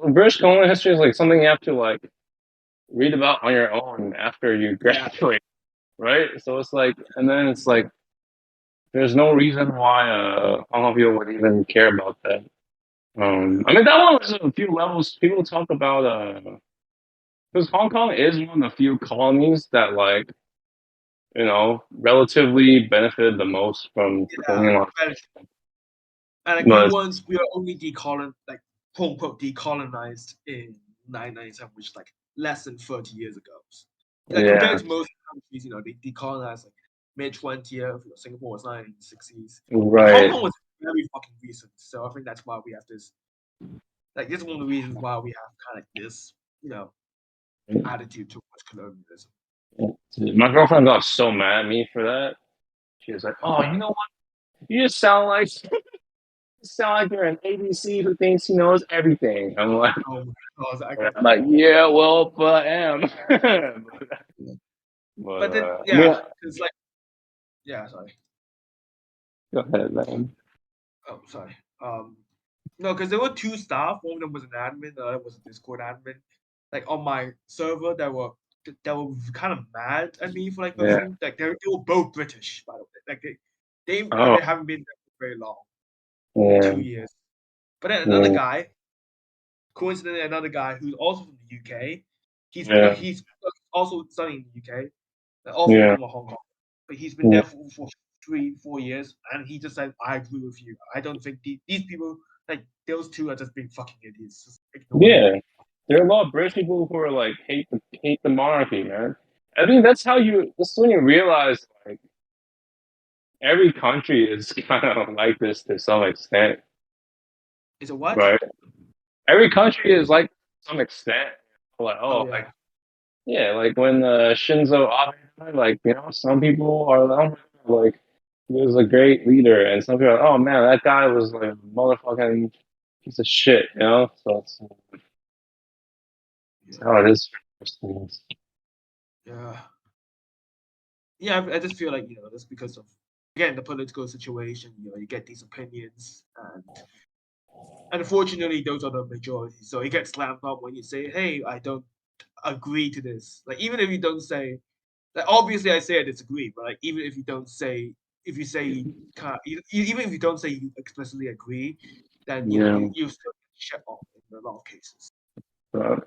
S2: British colonial history is like something you have to like read about on your own after you
S1: Yeah,
S2: graduate, right? So it's like, and then it's like, there's no reason why Hong Kong people would even care about that. I mean, that one was a few levels. People talk about because Hong Kong is one of the few colonies that like relatively benefited the most from colonial.
S1: and, like
S2: But
S1: we were only like quote unquote decolonized in 1997, which is like less than 30 years ago. Like compared
S2: yeah,
S1: to most countries, they decolonized like mid 20th. Singapore was 1960s. Like Hong
S2: right.
S1: Kong was very fucking recent, so I think that's why we have this. Like this is one of the reasons why we have kind of like this, attitude towards colonialism.
S2: My girlfriend got so mad at me for that. She was like, "Oh, you know what? You just sound like you're an ABC who thinks he knows everything."
S1: Oh my god,
S2: I'm like, yeah, well, but I am. but
S1: but then
S2: I mean,
S1: because like sorry.
S2: go ahead, man.
S1: Oh, sorry. No, because there were two staff. One of them was an admin, the other was a Discord admin. Like on my server, that were kind of mad at me for like
S2: Yeah.
S1: posting. Like they were both British, by the way. Like but
S2: Oh,
S1: they haven't been there for very long, like
S2: yeah,
S1: 2 years. But then another
S2: yeah,
S1: guy, coincidentally, another guy who's also from the UK.
S2: yeah,
S1: He's also studying in the UK, also
S2: yeah,
S1: from Hong Kong. But he's been
S2: yeah.
S1: there for 3, 4 years, and he just said, "I agree with you. I don't think these people like those two are just being fucking idiots. Just ignore them."
S2: Yeah. There are a lot of British people who are like hate the monarchy, man. I think that's when you realize like every country is kind of like this to some extent,
S1: Is it what?
S2: right? Every country is like to some extent. Like,
S1: Oh
S2: oh, like
S1: yeah,
S2: yeah, like when Shinzo Abe died, like some people are like, oh my God, like he was a great leader, and some people are like, oh man, that guy was like a motherfucking piece of shit, So it's
S1: yeah,
S2: how it is for most things.
S1: yeah, yeah. I just feel like just because of again the political situation, you get these opinions, and unfortunately, those are the majority. So it gets slammed up when you say, "Hey, I don't agree to this." Like even if you don't say, like obviously I say I disagree, but like even if you don't say, if you say you can't, even if you don't say you explicitly agree, then
S2: Yeah,
S1: you still get shut off in a lot of cases.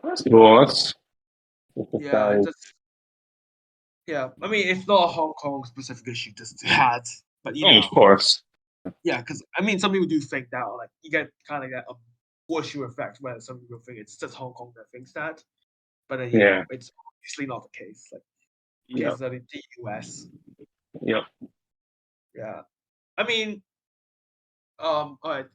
S2: that's cool. That's
S1: Yeah,
S2: exciting.
S1: just yeah. I mean, it's not a Hong Kong specific issue, just to add, but
S2: Oh, of course.
S1: yeah, because I mean, some people do think that, like you get kind of get a horseshoe effect where some people think it's just Hong Kong that thinks that, but then
S2: Yeah.
S1: it's obviously not the case. Like
S2: Yep.
S1: cases are in the US.
S2: Yep.
S1: Yeah. I mean, all right.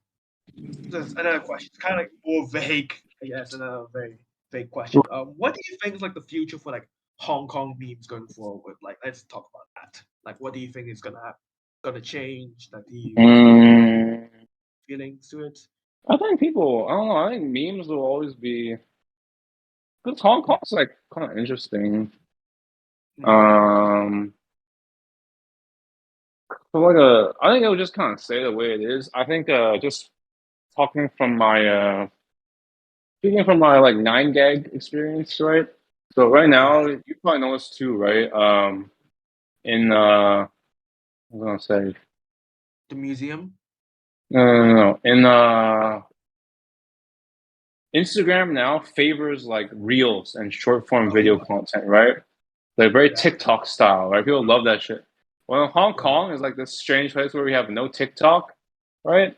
S1: There's another question. It's kind of like more vague, I guess. Another very vague question. What do you think is like the future for like Hong Kong memes going forward? Like, let's talk about that. Like, what do you think is gonna change? Like, do you
S2: Mm,
S1: feelings to it?
S2: I think people. I don't know. I think memes will always be because Hong Kong's like kind of interesting.
S1: Mm.
S2: Um, so I think it will just kind of stay the way it is. I think just talking from my speaking from my like 9gag experience, right? So right
S1: Oh yeah,
S2: now, you probably know this too, right? In I was gonna say
S1: the museum.
S2: no. In Instagram now favors like reels and short form
S1: Oh
S2: video
S1: yeah,
S2: content, right? Like very
S1: yeah,
S2: TikTok style, right? People love that shit. Well, Hong
S1: yeah.
S2: Kong is like this strange place where we have no TikTok, right?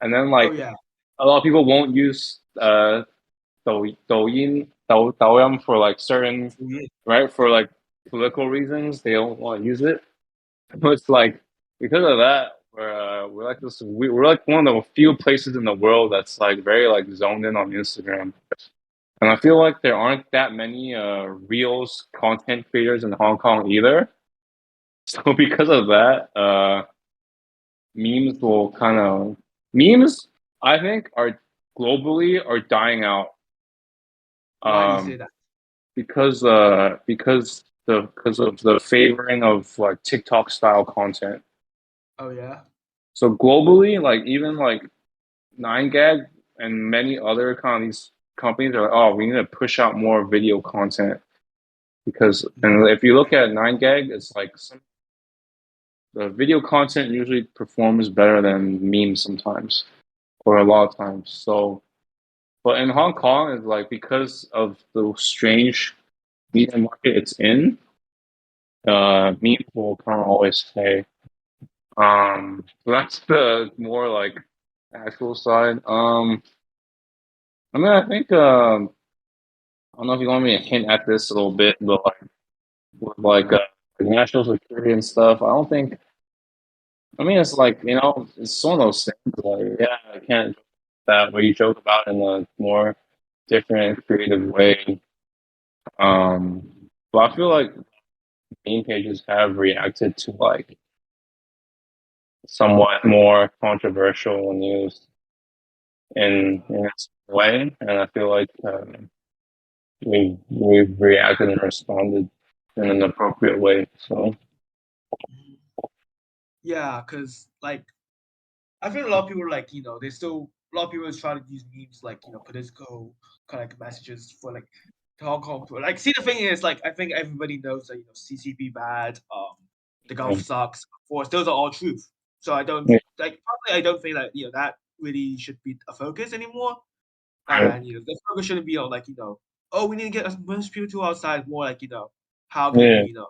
S2: And then
S1: Oh
S2: like
S1: yeah,
S2: a lot of people won't use Douyin for like certain,
S1: yeah.
S2: right? For like political reasons, they don't want to use it. But it's like because of that, we're like we're like one of the few places in the world that's like very like zoned in on Instagram. And I feel like there aren't that many reels content creators in Hong Kong either. So because of that, memes will kind of memes I think are globally are dying out.
S1: Why do you say
S2: Um,
S1: that?
S2: because of the favoring of like TikTok style content.
S1: Oh yeah,
S2: So globally, like even like 9gag and many other kind of these companies are like, oh, we need to push out more video content because
S1: mm.
S2: and if you look at 9gag, it's like the video content usually performs better than memes sometimes or a lot of times. So, but in Hong Kong, it's like because of the strange media market it's in, memes will kind of always stay. So that's the more like actual side. I mean, I think I don't know if you want me to hint at this a little bit, but like with like national security and stuff, I don't think. I mean, it's like it's one of those things. Like, yeah, I can't that way you joke about in a more different, creative way. But I feel like meme pages have reacted to like somewhat more controversial news in its way, and I feel like we've reacted and responded in an appropriate way. So
S1: Yeah, because like I think a lot of people like they still a lot of people try to use memes like political kind of like messages for like the Hong Kong tour. Like, see, the thing is, like, I think everybody knows that CCP bad, the Gulf
S2: yeah,
S1: sucks. Of course, those are all truth. So I don't
S2: yeah,
S1: like probably I don't think that that really should be a focus anymore.
S2: right,
S1: And the focus shouldn't be on like oh, we need to get as much people to outside. More like how can we
S2: yeah,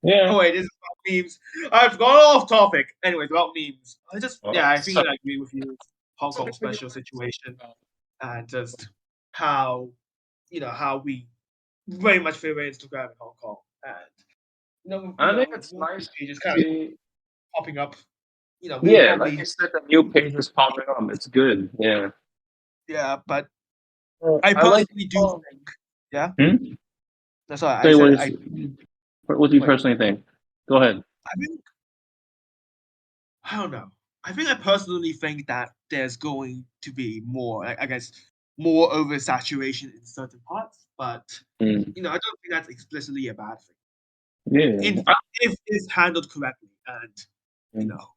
S2: yeah.
S1: oh wait, this is about memes. I've gone off topic. Anyways, about memes.
S2: Well,
S1: I think
S2: so,
S1: I agree with you. Hong
S2: so
S1: Kong
S2: what would you
S1: special
S2: like to talk
S1: situation
S2: about?
S1: and just how how we very much favor Instagram in Hong Kong and
S2: I think
S1: with
S2: it's
S1: more
S2: nice
S1: pages
S2: to
S1: kind of
S2: see.
S1: popping up. We'll
S2: Yeah, like you
S1: probably
S2: said, the new pages popping up. It's good. Yeah.
S1: yeah, but
S2: Well,
S1: I
S2: I like.
S1: personally do think yeah.
S2: Hmm?
S1: That's why I
S2: Say
S1: said
S2: what
S1: I
S2: is. What do you
S1: wait.
S2: personally think? Go ahead.
S1: I think I don't know. I personally think that there's going to be more, I guess, more oversaturation in certain parts, but
S2: Mm.
S1: I don't think that's explicitly a bad thing.
S2: Yeah.
S1: If it's handled correctly and you
S2: Mm.
S1: know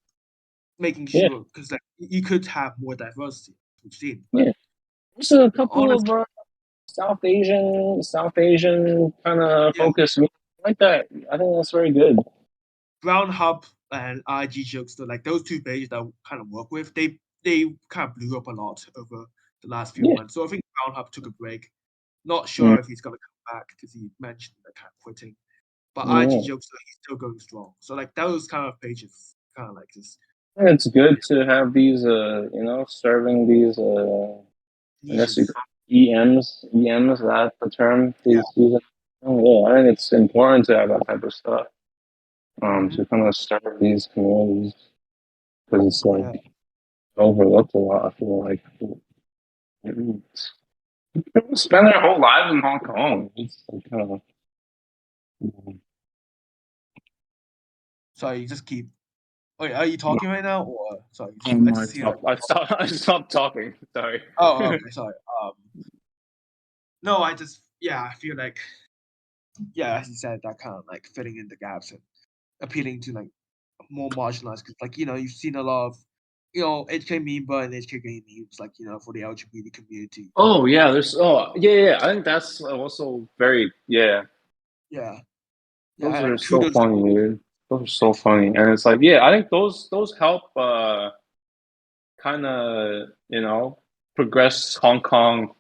S1: making
S2: Yeah.
S1: sure because like you could have more diversity, we've seen, but
S2: Yeah. There's a couple of
S1: honestly,
S2: South Asian kind of
S1: yeah,
S2: focus like that. I think that's very good.
S1: Brown Hub and IG Jokes, so like those two pages that I kind of work with, they kind of blew up a lot over the last few
S2: Yeah.
S1: months. So I think Brown Hub took a break. Not
S2: Mm.
S1: sure if he's gonna come back because he mentioned that kind of quitting. But IG
S2: Yeah.
S1: Jokes, he's still going strong. So like those kind of pages, kind of like just
S2: It's
S1: yeah,
S2: good to have these, serving these, I guess you
S1: niches.
S2: call EMs. EMs, that the term?
S1: Yeah,
S2: These, oh, yeah, I think it's important to have that type of stuff. to kind of start these communities because it's
S1: Oh yeah.
S2: like overlooked a lot. I feel like people spend their whole lives in Hong Kong. It's like kind of
S1: Sorry, you just keep. Wait, are you talking right now, or sorry? I
S2: I
S1: just hear like.
S2: stopped. I stopped. I stopped talking. Sorry.
S1: Oh, okay, sorry. No, I feel like as you said, that kind of like filling in the gaps and appealing to like more marginalized. Because like you've seen a lot of HK member and HKG memes like for the LGBT community.
S2: Oh yeah, there's yeah. I think that's also very yeah.
S1: Yeah, yeah,
S2: Those are
S1: like
S2: so
S1: kudos to
S2: funny, dude. Those are so
S1: it.
S2: funny, and it's like yeah, I think those help kind of progress Hong Kong's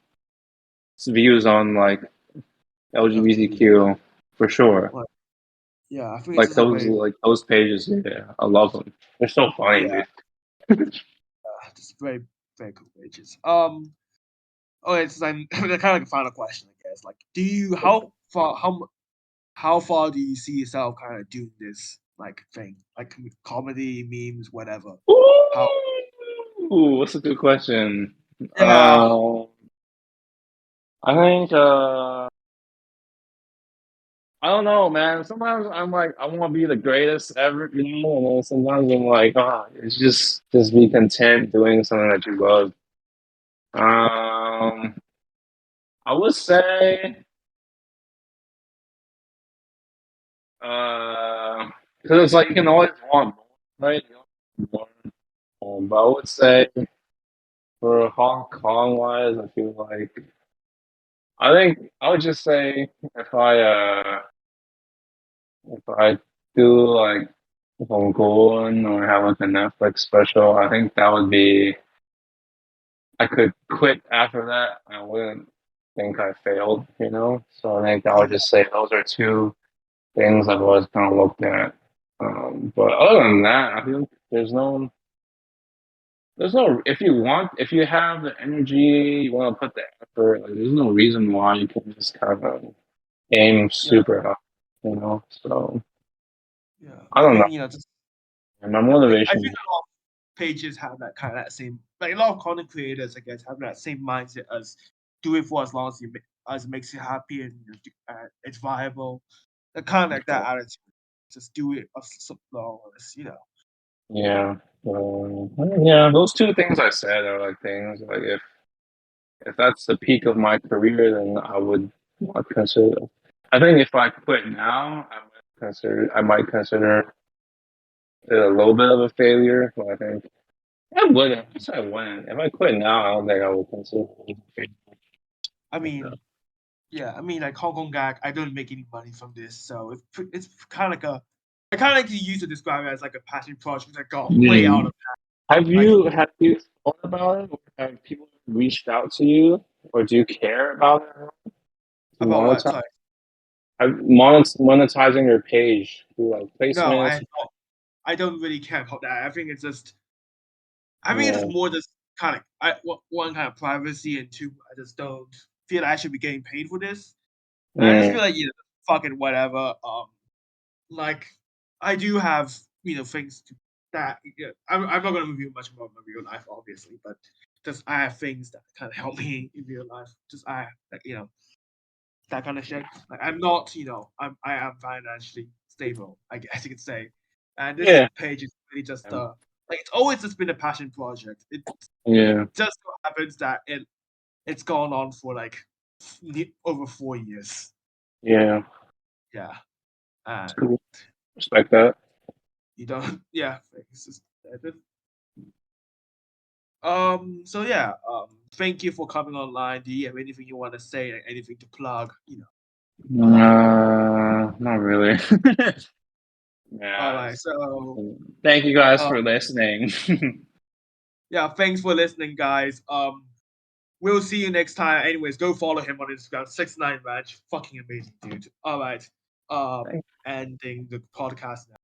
S2: views on like
S1: LGBT.
S2: LGBTQ for sure.
S1: Like, yeah, I think it's
S2: Like
S1: just a very
S2: those pages, yeah, I love them. They're so funny,
S1: yeah,
S2: dude.
S1: just very very cool pages. Oh, it's like kind of like a final question, I guess. Like, do you how far do you see yourself kind of doing this like thing, like comedy, memes, whatever? How?
S2: Ooh, what's a good question?
S1: Yeah,
S2: I think I don't know, man. Sometimes I'm like, I want to be the greatest ever, and then sometimes I'm like, it's just be content doing something that you love. Um, I would say, because it's like you can always want more, right? You always want more. But I would say for Hong Kong wise, I feel like I think I would just say if I do like if I'm going or have like a Netflix special, I think that would be I could quit after that. I wouldn't think I failed, you know? So I think I would
S1: yeah,
S2: just say those are two things I've always kind of looked at. But other than that, I think if you have the energy, you want to put the effort, like, there's no reason why you can just kind of aim
S1: yeah,
S2: super high, you know? So
S1: yeah.
S2: I
S1: I
S2: don't know.
S1: think just
S2: My
S1: I think
S2: motivation,
S1: a lot of pages have that kind of that same like a lot of content creators, I guess, have that same mindset as do it for as long as as it makes you happy and it's viable. They're kind of like that attitude. Just do it as long as.
S2: yeah. Yeah, those two things I said are like things like if that's the peak of my career, then I would not consider. I think if I quit now, I might consider it a little bit of a failure. But I think I wouldn't. I wouldn't. If I quit now, I don't think I would consider it a failure.
S1: I mean, yeah, I mean, like Hong Kong gag, I don't make any money from this, so it's kind of like I kind of like to use to describe it as like a passion project that got way out
S2: Mm.
S1: of like
S2: Have you thought about it? Or have people reached out to you, or do you care about it? To
S1: about what?
S2: monetize,
S1: Sorry,
S2: monetizing your page through like
S1: no,
S2: placements.
S1: I don't really care about that. I think it's
S2: Yeah.
S1: more just kind of one kind of privacy, and two, I just don't feel I should be getting paid for this. And I just feel
S2: Mm.
S1: like fucking whatever. Like I do have things that I'm not gonna reveal much about my real life, obviously, but just I have things that kind of help me in real life. Just I like that kind of shit. Like I'm not I am financially stable, I guess you could say, and this
S2: Yeah.
S1: page is really just like it's always just been a passion project. It
S2: Yeah.
S1: just so happens that it's gone on for like over 4 years.
S2: Yeah.
S1: Yeah, and
S2: Cool. Respect that.
S1: you don't. Yeah, it's just so yeah, thank you for coming online. Do you have anything you want to say? Anything to plug?
S2: Not really.
S1: All
S2: Yeah.
S1: right. So,
S2: Thank you guys
S1: uh,
S2: for listening.
S1: yeah, thanks for listening, guys. We'll see you next time. Anyways, go follow him on Instagram. 69ranch, fucking amazing dude. All right.
S2: Thank
S1: Ending the podcast now.